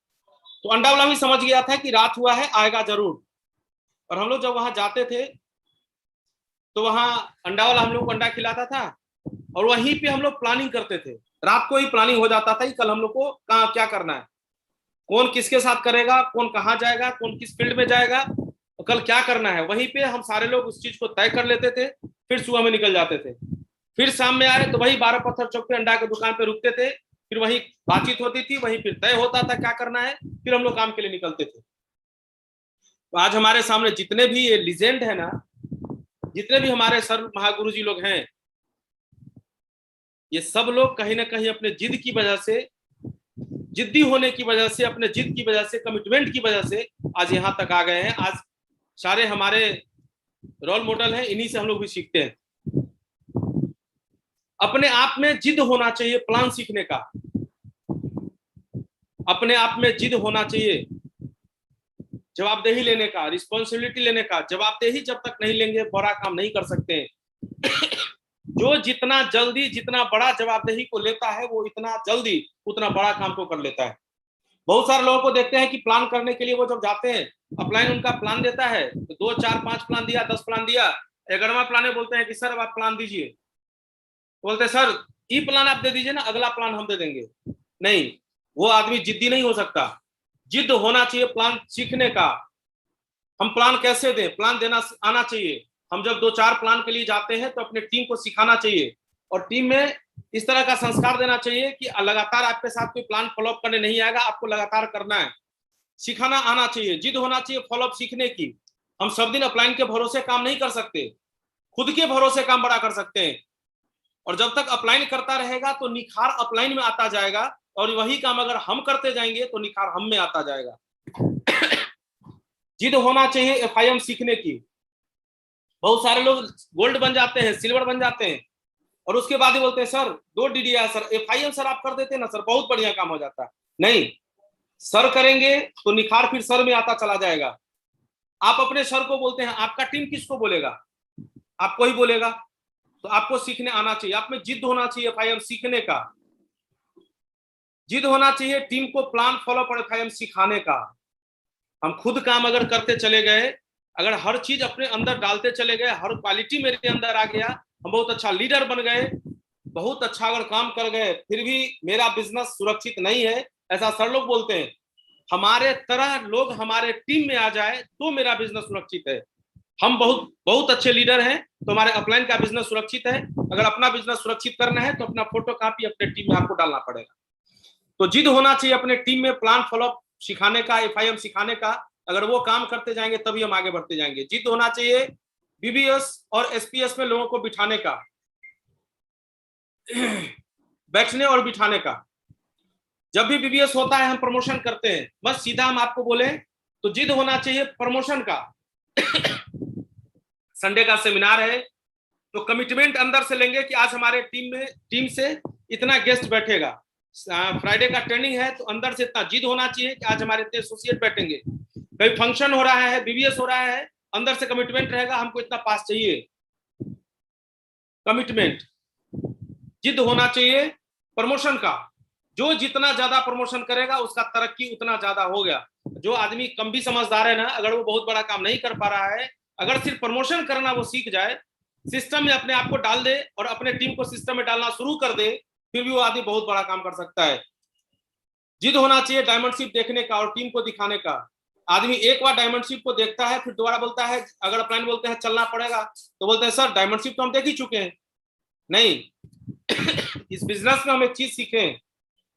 तो अंडा वाला भी समझ गया था कि रात हुआ है, आएगा जरूर, और हम लोग जब वहां जाते थे तो वहां अंडा वाला हम लोग को अंडा खिलाता था, और वहीं पे हम लोग प्लानिंग करते थे, रात को ही प्लानिंग हो जाता था कि कल हम लोग को कहाँ क्या करना है, कौन किसके साथ करेगा, कौन कहाँ जाएगा, कौन किस फील्ड में जाएगा, और कल क्या करना है। वहीं पे हम सारे लोग उस चीज को तय कर लेते थे, फिर सुबह में निकल जाते थे, फिर शाम में आए तो वही 12 पत्थर चौक पे अंडा की दुकान पे रुकते थे, फिर वही बातचीत होती थी, वहीं फिर तय होता था क्या करना है, फिर हम लोग काम के लिए निकलते थे। तो आज हमारे सामने जितने भी ये लीजेंड है ना, जितने भी हमारे सर महागुरु जी लोग हैं, ये सब लोग कहीं ना कहीं अपने जिद की वजह से, जिद्दी होने की वजह से, अपने जिद की वजह से, कमिटमेंट की वजह से आज यहां तक आ गए हैं। आज सारे हमारे रोल मॉडल हैं, इन्हीं से हम लोग भी सीखते हैं। अपने आप में जिद होना चाहिए, प्लान सीखने का, अपने आप में जिद होना चाहिए, जवाबदेही लेने का, रिस्पॉन्सिबिलिटी लेने का। जवाबदेही जब तक नहीं लेंगे बड़ा काम नहीं कर सकते हैं। जो जितना जल्दी, जितना बड़ा जवाबदेही को लेता है, वो इतना जल्दी उतना बड़ा काम को कर लेता है। बहुत सारे लोगों को देखते हैं कि प्लान करने के लिए वो जब जाते हैं, अपलाइन उनका प्लान देता है, तो 2, 4, 5 प्लान दिया, 10 प्लान दिया, 11वां प्लान में बोलते हैं कि सर अब आप प्लान दीजिए, बोलते सर ये प्लान आप दे दीजिए ना, अगला प्लान हम दे देंगे। नहीं, वो आदमी जिद्दी नहीं हो सकता। जिद होना चाहिए प्लान सीखने का। हम प्लान कैसे दें, प्लान देना आना चाहिए। हम जब 2, 4 प्लान के लिए जाते हैं तो अपने टीम को सिखाना चाहिए, और टीम में इस तरह का संस्कार देना चाहिए कि लगातार आपके साथ कोई प्लान फॉलोअप करने नहीं आएगा, आपको लगातार करना है, सिखाना आना चाहिए, जिद होना चाहिए फॉलोअप सीखने की। हम सब दिन अपलाइन के भरोसे काम नहीं कर सकते, खुद के भरोसे काम बड़ा कर सकते हैं, और जब तक अपलाइन करता रहेगा तो निखार अपलाइन में आता जाएगा, और वही काम अगर हम करते जाएंगे तो निखार हम में आता जाएगा। जिद होना चाहिए FIM सीखने की। बहुत सारे लोग गोल्ड बन जाते हैं, सिल्वर बन जाते हैं, और उसके बाद ही बोलते हैं sir 2 DDI sir, FIM sir आप कर देते ना सर, बहुत बढ़िया काम हो जाता है। नहीं, सर करेंगे तो निखार फिर सर में आता चला जाएगा। आप अपने सर को बोलते हैं, आपका टीम किसको बोलेगा? आपको ही बोलेगा। तो आपको सीखने आना चाहिए, आप में जिद होना चाहिए FIM सीखने का, जिद होना चाहिए टीम को प्लान फॉलो पर FIM सिखाने का। हम खुद काम अगर करते चले गए, अगर हर चीज अपने अंदर डालते चले गए, हर क्वालिटी मेरे अंदर आ गया, हम बहुत अच्छा लीडर बन गए, बहुत अच्छा अगर काम कर गए, फिर भी मेरा बिजनेस सुरक्षित नहीं है, ऐसा सर लोग बोलते हैं। हमारे तरह लोग हमारे टीम में आ जाए तो मेरा बिजनेस सुरक्षित है। हम बहुत बहुत अच्छे लीडर हैं तो हमारे अपलाइन का बिजनेस सुरक्षित है। अगर अपना बिजनेस सुरक्षित करना है तो अपना फोटो कॉपी अपने टीम में आपको डालना पड़ेगा। तो जिद होना चाहिए अपने टीम में प्लान फॉलोअप सिखाने का, FIM सिखाने का। अगर वो काम करते जाएंगे तभी हम आगे बढ़ते जाएंगे। जिद होना चाहिए BBS और SPS में लोगों को बिठाने का, बैठने और बिठाने का। जब भी BBS होता है हम प्रमोशन करते हैं, बस सीधा हम आपको बोले तो जिद होना चाहिए प्रमोशन का। संडे का सेमिनार है तो कमिटमेंट अंदर से लेंगे कि आज हमारे टीम से इतना गेस्ट बैठेगा। फ्राइडे का ट्रेनिंग है तो अंदर से इतना जिद होना चाहिए कि आज हमारे इतने एसोसिएट बैठेंगे। कहीं फंक्शन हो रहा है, BBS हो रहा है, अंदर से कमिटमेंट रहेगा हमको इतना पास चाहिए। कमिटमेंट, जिद होना चाहिए प्रमोशन का। जो जितना ज्यादा प्रमोशन करेगा उसका तरक्की उतना ज्यादा हो गया। जो आदमी कम भी समझदार है ना, अगर वो बहुत बड़ा काम नहीं कर पा रहा है अगर सिर्फ प्रमोशन करना वो सीख जाए, सिस्टम में अपने आप को डाल दे और अपने टीम को सिस्टम में डालना शुरू कर दे, फिर भी वो आदमी बहुत बड़ा काम कर सकता है। जिद होना चाहिए डायमंडशिप देखने का और टीम को दिखाने का। आदमी एक बार डायमंडशिप को देखता है, फिर दोबारा बोलता है, अगर अपना बोलते हैं चलना पड़ेगा, तो बोलते हैं सर डायमंडशिप तो हम देख ही चुके हैं। नहीं इस बिजनेस में हम एक चीज सीखें,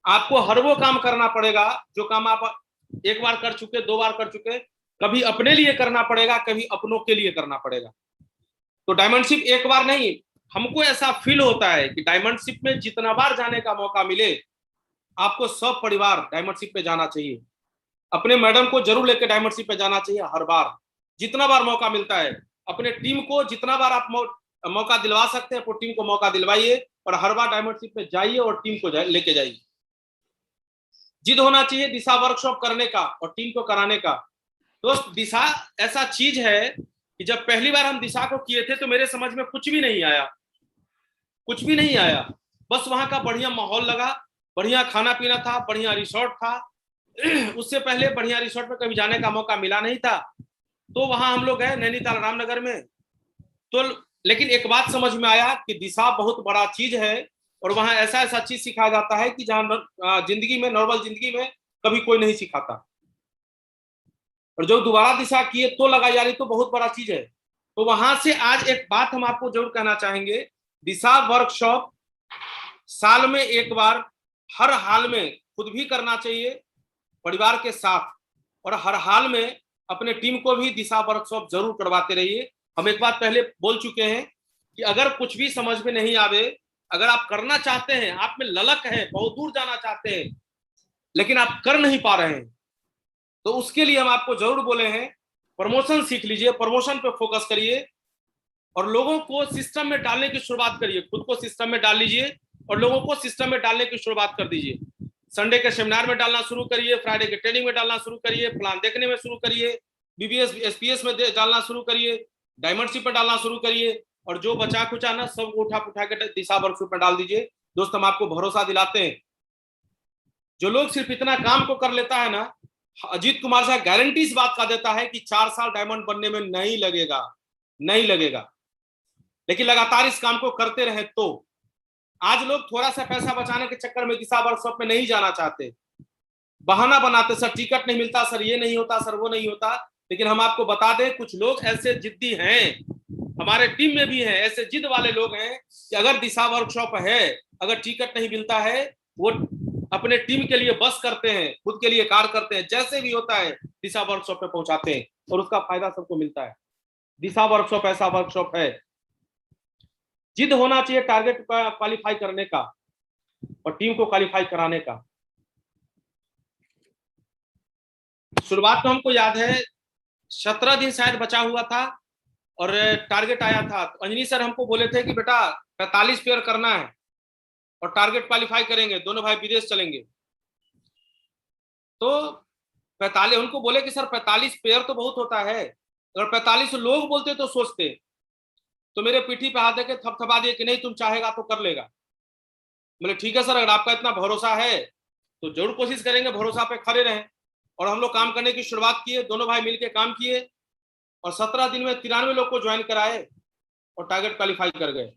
आपको हर वो काम करना पड़ेगा जो काम आप एक बार कर चुके, 2 बार कर चुके। कभी अपने लिए करना पड़ेगा, कभी अपनों के लिए करना पड़ेगा। तो डायमंडशिप एक बार नहीं, हमको ऐसा फील होता है कि डायमंडशिप में जितना बार जाने का मौका मिले, आपको सब परिवार डायमंडशिप पे जाना चाहिए। अपने मैडम को जरूर लेकर डायमंडशिप पे जाना चाहिए हर बार, जितना बार मौका मिलता है। अपने टीम को जितना बार आप मौका दिलवा सकते हैं, अपनी टीम को मौका दिलवाइए और हर बार डायमंडशिप पे जाइए और टीम को लेके जाइए। जिद होना चाहिए दिशा वर्कशॉप करने का और टीम को कराने का। दोस्त, दिशा ऐसा चीज है कि जब पहली बार हम दिशा को किए थे तो मेरे समझ में कुछ भी नहीं आया, कुछ भी नहीं आया। बस वहां का बढ़िया माहौल लगा, बढ़िया खाना पीना था, बढ़िया रिसोर्ट था। उससे पहले बढ़िया रिसोर्ट में कभी जाने का मौका मिला नहीं था, तो वहां हम लोग गए नैनीताल रामनगर में। तो लेकिन एक बात समझ में आया कि दिशा बहुत बड़ा चीज है और वहां ऐसा ऐसा चीज सिखाया जाता है कि जहां जिंदगी में, नॉर्मल जिंदगी में कभी कोई नहीं सिखाता। और जो दोबारा दिशा किए तो लगा यार ये तो बहुत बड़ा चीज है। तो वहां से आज एक बात हम आपको जरूर कहना चाहेंगे, दिशा वर्कशॉप साल में एक बार हर हाल में खुद भी करना चाहिए परिवार के साथ, और हर हाल में अपने टीम को भी दिशा वर्कशॉप जरूर करवाते रहिए। हम एक बात पहले बोल चुके हैं कि अगर कुछ भी समझ में नहीं आवे, अगर आप करना चाहते हैं, आप में ललक है, बहुत दूर जाना चाहते हैं लेकिन आप कर नहीं पा रहे हैं, तो उसके लिए हम आपको जरूर बोले हैं प्रमोशन सीख लीजिए, प्रमोशन पे फोकस करिए और लोगों को सिस्टम में डालने की शुरुआत करिए। खुद को सिस्टम में डाल लीजिए और लोगों को सिस्टम में डालने की शुरुआत कर दीजिए। संडे के सेमिनार में डालना शुरू करिए, फ्राइडे के ट्रेनिंग में डालना शुरू करिए, प्लान देखने में शुरू करिए, बीबीएस एसपीएस में डालना शुरू करिए, डायमंडशिप में डालना शुरू करिए और जो बचा खुचा ना सब उठा पुठा के दिशा वर्कशॉप में डाल दीजिए। दोस्त, हम आपको भरोसा दिलाते हैं, जो लोग सिर्फ इतना काम को कर लेता है ना, अजीत कुमार साहब गारंटी इस बात का देता है कि 4 साल डायमंड बनने में नहीं लगेगा, नहीं लगेगा। लेकिन लगातार इस काम को करते रहे तो। आज लोग थोड़ा सा पैसा बचाने के चक्कर में दिशा वर्कशॉप में नहीं जाना चाहते, बहाना बनाते, सर टिकट नहीं मिलता, सर ये नहीं होता, सर वो नहीं होता। लेकिन हम आपको बता दें, कुछ लोग ऐसे जिद्दी हैं, हमारे टीम में भी हैं, ऐसे जिद वाले लोग हैं कि अगर दिशा वर्कशॉप है, अगर टिकट नहीं मिलता है, वो अपने टीम के लिए बस करते हैं, खुद के लिए कार करते हैं, जैसे भी होता है दिशा वर्कशॉप पे पहुंचाते हैं और उसका फायदा सबको मिलता है। दिशा वर्कशॉप ऐसा वर्कशॉप है। जिद होना चाहिए टारगेट क्वालिफाई करने का और टीम को क्वालिफाई कराने का। शुरुआत तो हमको याद है 17 दिन शायद बचा हुआ था और टारगेट आया था, तो अंजनी सर हमको बोले थे कि बेटा 45 पेयर करना है और टारगेट क्वालिफाई करेंगे, दोनों भाई विदेश चलेंगे। तो 45 उनको बोले कि सर 45 पेयर तो बहुत होता है, अगर 45 लोग बोलते तो सोचते। तो मेरे पीठी पे हाथ देके थपथपा दिए कि नहीं तुम चाहेगा तो कर लेगा। बोले ठीक है सर, अगर आपका इतना भरोसा है तो जरूर कोशिश करेंगे, भरोसा पे खड़े रहें। और हम लोग काम करने की शुरुआत किए, दोनों भाई मिलके काम किए और 17 दिन में 93 लोग को ज्वाइन कराए और टारगेट क्वालिफाई कर गए।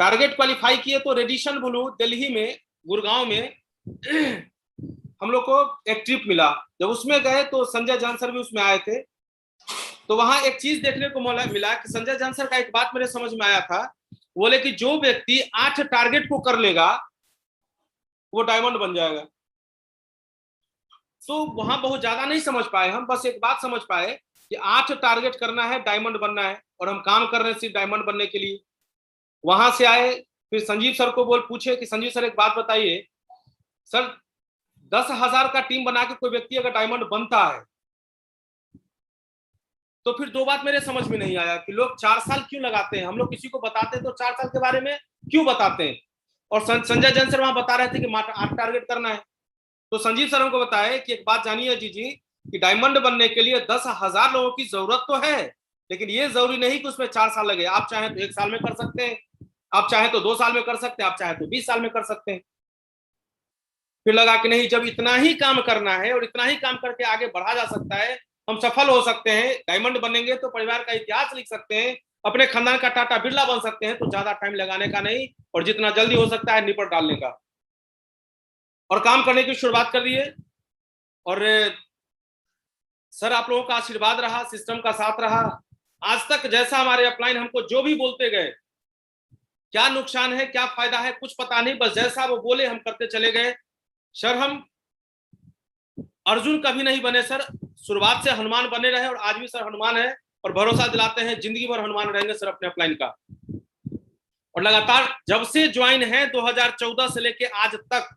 टारगेट क्वालिफाई किए तो रेडिशन ब्लू दिल्ली में, गुड़गांव में हम लोग को एक ट्रिप मिला। जब उसमें गए तो संजय जान सर भी उसमें आए थे। तो वहां एक चीज देखने को मिला कि संजय जान सर का एक बात मेरे समझ में आया था, बोले कि जो व्यक्ति 8 टारगेट को कर लेगा वो डायमंड बन जाएगा। तो वहां बहुत ज्यादा नहीं समझ पाए हम, बस एक बात समझ पाए कि 8 टारगेट करना है, डायमंड बनना है, और हम काम कर रहे हैं सिर्फ डायमंड बनने के लिए। वहां से आए, फिर संजीव सर को पूछे कि संजीव सर एक बात बताइए, सर 10,000 का टीम बना के कोई व्यक्ति अगर डायमंड बनता है तो फिर 2 बात मेरे समझ में नहीं आया कि लोग 4 साल क्यों लगाते हैं। हम लोग किसी को बताते हैं तो 4 साल के बारे में क्यों बताते हैं। और संजय जैन सर वहां बता रहे थे कि 8 टारगेट करना है। तो संजीव सर हमको बताए कि एक बात जानिए जी कि डायमंड बनने के लिए 10,000 लोगों की जरूरत तो है, लेकिन ये जरूरी नहीं कि उसमें 4 साल लगे। आप चाहें तो 1 साल में कर सकते हैं, आप चाहें तो 2 साल में कर सकते हैं, आप चाहें तो 20 साल में कर सकते हैं। फिर लगा कि नहीं, जब इतना ही काम करना है और इतना ही काम करके आगे बढ़ा जा सकता है हम सफल हो सकते हैं। डायमंड बनेंगे तो परिवार का इतिहास लिख सकते हैं, अपने खानदान का टाटा बिरला बन सकते हैं। तो ज्यादा टाइम लगाने का नहीं, और जितना जल्दी हो सकता है निपट डालने का, और काम करने की शुरुआत कर दिए। और सर आप लोगों का आशीर्वाद रहा, सिस्टम का साथ रहा। आज तक जैसा हमारे अपलाइन हमको जो भी बोलते गए, क्या नुकसान है क्या फायदा है कुछ पता नहीं, बस जैसा वो बोले हम करते चले गए। सर हम अर्जुन कभी नहीं बने सर, शुरुआत से हनुमान बने रहे, और आज भी सर हनुमान है, और भरोसा दिलाते हैं जिंदगी भर हनुमान रहेंगे सर अपने अपलाइन का। और लगातार जब से ज्वाइन है 2014 से लेके आज तक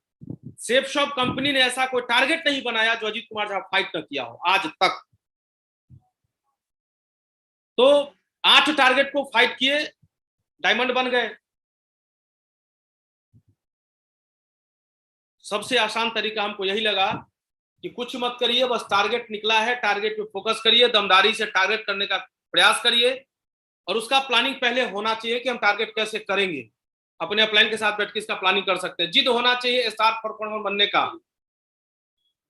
सेफ शॉप कंपनी ने ऐसा कोई टारगेट नहीं बनाया जो अजीत कुमार झा फाइट न किया हो आज तक। तो 8 टारगेट को फाइट किए, डायमंड बन गए। सबसे आसान तरीका हमको यही लगा कि कुछ मत करिए, बस टारगेट निकला है, टारगेट पे फोकस करिए, दमदारी से टारगेट करने का प्रयास करिए, और उसका प्लानिंग पहले होना चाहिए कि हम टारगेट कैसे करेंगे। अपने अपलाइन के साथ बैठ के इसका प्लानिंग कर सकते हैं। जिद होना चाहिए स्टार परफॉर्मर बनने का,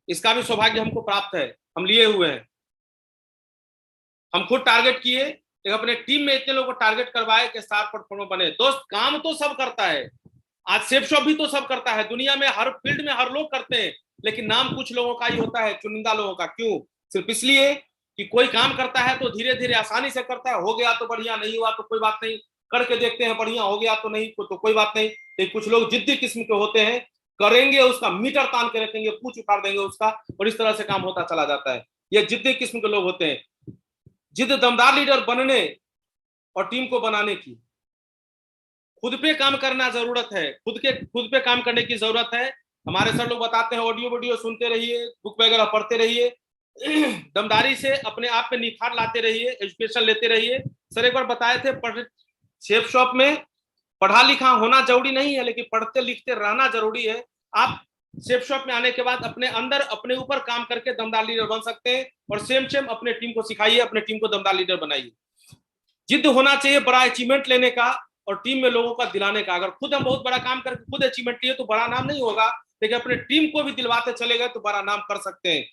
इसका भी सौभाग्य हमको प्राप्त है, हम लिए हुए हैं। हम खुद टारगेट किए, एक अपने टीम में इतने लोगों को टारगेट करवाए कि स्टार परफॉर्मर बने। दोस्त काम तो सब करता है, आज सेफ शॉप भी तो सब करता है, दुनिया में हर फील्ड में हर लोग करते हैं, लेकिन नाम कुछ लोगों का ही होता है, चुनिंदा लोगों का। क्यों? सिर्फ इसलिए कि कोई काम करता है तो धीरे धीरे आसानी से करता है, हो गया तो बढ़िया, नहीं हुआ तो कोई बात नहीं, करके देखते हैं, बढ़िया हो गया तो नहीं तो कोई बात नहीं। लेकिन कुछ लोग जिद्दी किस्म के होते हैं, करेंगे, उसका मीटर तान के रखेंगे, पूछ उखाड़ देंगे उसका, और इस तरह से काम होता चला जाता है। ये जिद्दी किस्म के लोग होते हैं। जिद दमदार लीडर बनने और टीम को बनाने की, खुद पे काम करना जरूरत है, खुद पे काम करने की जरूरत है। हमारे सर लोग बताते हैं ऑडियो वीडियो सुनते रहिए, बुक वगैरह पढ़ते रहिए, दमदारी से अपने आप में निखार लाते रहिए, एजुकेशन लेते रहिए। सर एक बार बताए थे सेफ शॉप में पढ़ा लिखा होना जरूरी नहीं है, लेकिन पढ़ते लिखते रहना जरूरी है। आप सेफ शॉप में आने के बाद अपने अंदर अपने ऊपर काम करके दमदार लीडर बन सकते हैं, और सेम अपने टीम को सिखाइए, अपने टीम को दमदार लीडर बनाइए। जिद होना चाहिए बड़ा अचीवमेंट लेने का और टीम में लोगों का दिलाने का। अगर खुद हम बहुत बड़ा काम करके खुद अचीवमेंट लिए तो बड़ा नाम नहीं होगा, लेकिन अपने टीम को भी दिलवाते चले गए तो बड़ा नाम कर सकते हैं।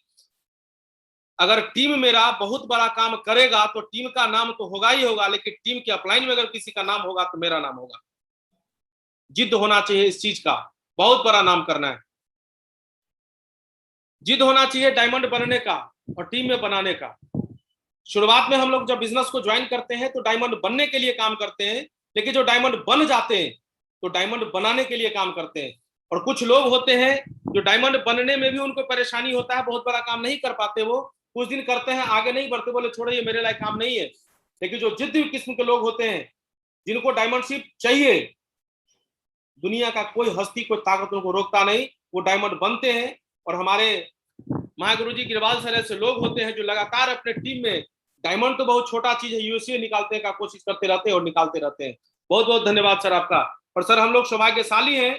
अगर टीम मेरा बहुत बड़ा काम करेगा तो टीम का नाम तो होगा ही होगा, लेकिन टीम के अपलाइन में अगर किसी का नाम होगा तो मेरा नाम होगा। जिद होना चाहिए इस चीज का, बहुत बड़ा नाम करना है। जिद होना चाहिए डायमंड बनने का और टीम में बनाने का। शुरुआत में हम लोग जब बिजनेस को ज्वाइन करते हैं तो डायमंड बनने के लिए काम करते हैं, लेकिन जो डायमंड बन जाते हैं तो डायमंड बनाने के लिए काम करते हैं। और कुछ लोग होते हैं जो डायमंड बनने में भी उनको परेशानी होता है, बहुत बड़ा काम नहीं कर पाते, वो कुछ दिन करते हैं आगे नहीं बढ़ते, बोले छोड़ो ये मेरे लायक काम नहीं है। लेकिन जो जिद्दी किस्म के लोग होते हैं जिनको डायमंडशिप चाहिए, दुनिया का कोई हस्ती कोई ताकत उनको रोकता नहीं, वो डायमंड बनते हैं। और हमारे महागुरु जी गिरवाल सर ऐसे लोग होते हैं जो लगातार अपने टीम में, डायमंड तो बहुत छोटा चीज है, यूएसए निकालने का कोशिश करते रहते हैं और निकालते रहते हैं। बहुत बहुत धन्यवाद सर आपका। और सर हम लोग सौभाग्यशाली हैं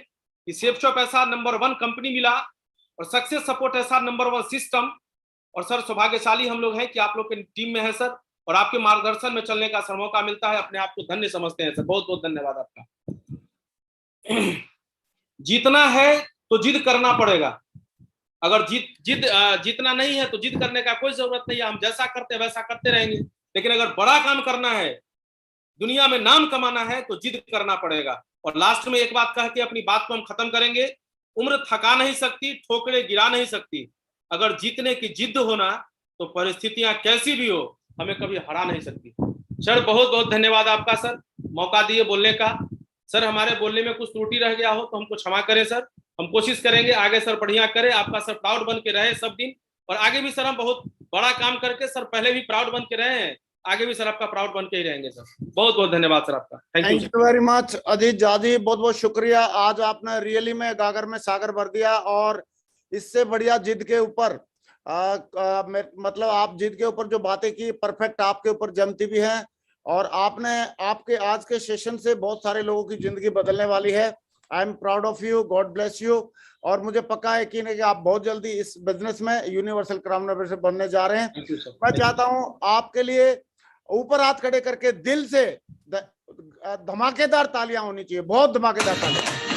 कि सेफ शॉप ऐसा नंबर 1 कंपनी मिला और सक्सेस सपोर्ट ऐसा नंबर 1 सिस्टम। और सर सौभाग्यशाली हम लोग हैं कि आप लोग के टीम में है सर, और आपके मार्गदर्शन में चलने का सर मौका मिलता है, अपने आप को धन्य समझते हैं सर। बहुत बहुत धन्यवाद आपका। जीतना है तो जिद करना पड़ेगा, अगर जीतना नहीं है तो जिद करने का कोई जरूरत नहीं है, हम जैसा करते वैसा करते रहेंगे। लेकिन अगर बड़ा काम करना है, दुनिया में नाम कमाना है तो जिद करना पड़ेगा। और लास्ट में एक बात कह के अपनी बात को हम खत्म करेंगे, उम्र थका नहीं सकती, ठोकरे गिरा नहीं सकती, अगर जीतने की जिद होना तो परिस्थितियां कैसी भी हो हमें कभी हरा नहीं सकती। सर बहुत बहुत धन्यवाद आपका सर, मौका दिए बोलने का। सर हमारे बोलने में कुछ त्रुटि रह गया हो तो हमको क्षमा करें सर, हम कोशिश करेंगे आगे सर बढ़िया करें, आपका सर प्राउड बन के रहे सब दिन। और आगे भी सर हम बहुत बड़ा काम करके सर पहले भी प्राउड बन के रहे हैं, आगे भी सर आपका प्राउड बन के ही रहेंगे सर। बहुत बहुत धन्यवाद सर आपका। Thank you very much Ajit जाजी, बहुत बहुत शुक्रिया। आज आपने रियली में गागर में सागर भर दिया, और इससे बढ़िया जिद के ऊपर मतलब आप जिद के ऊपर जो बातें की परफेक्ट आपके ऊपर जमती भी है, और आपने आपके आज के सेशन से बहुत सारे लोगों की जिंदगी बदलने वाली है। I am proud of you, God bless you. और मुझे पक्का यकीन है कि आप बहुत जल्दी इस बिजनेस में यूनिवर्सल क्राउन से बनने जा रहे हैं। मैं चाहता हूं आपके लिए ऊपर हाथ खड़े करके दिल से धमाकेदार तालियां होनी चाहिए, बहुत धमाकेदार तालियां।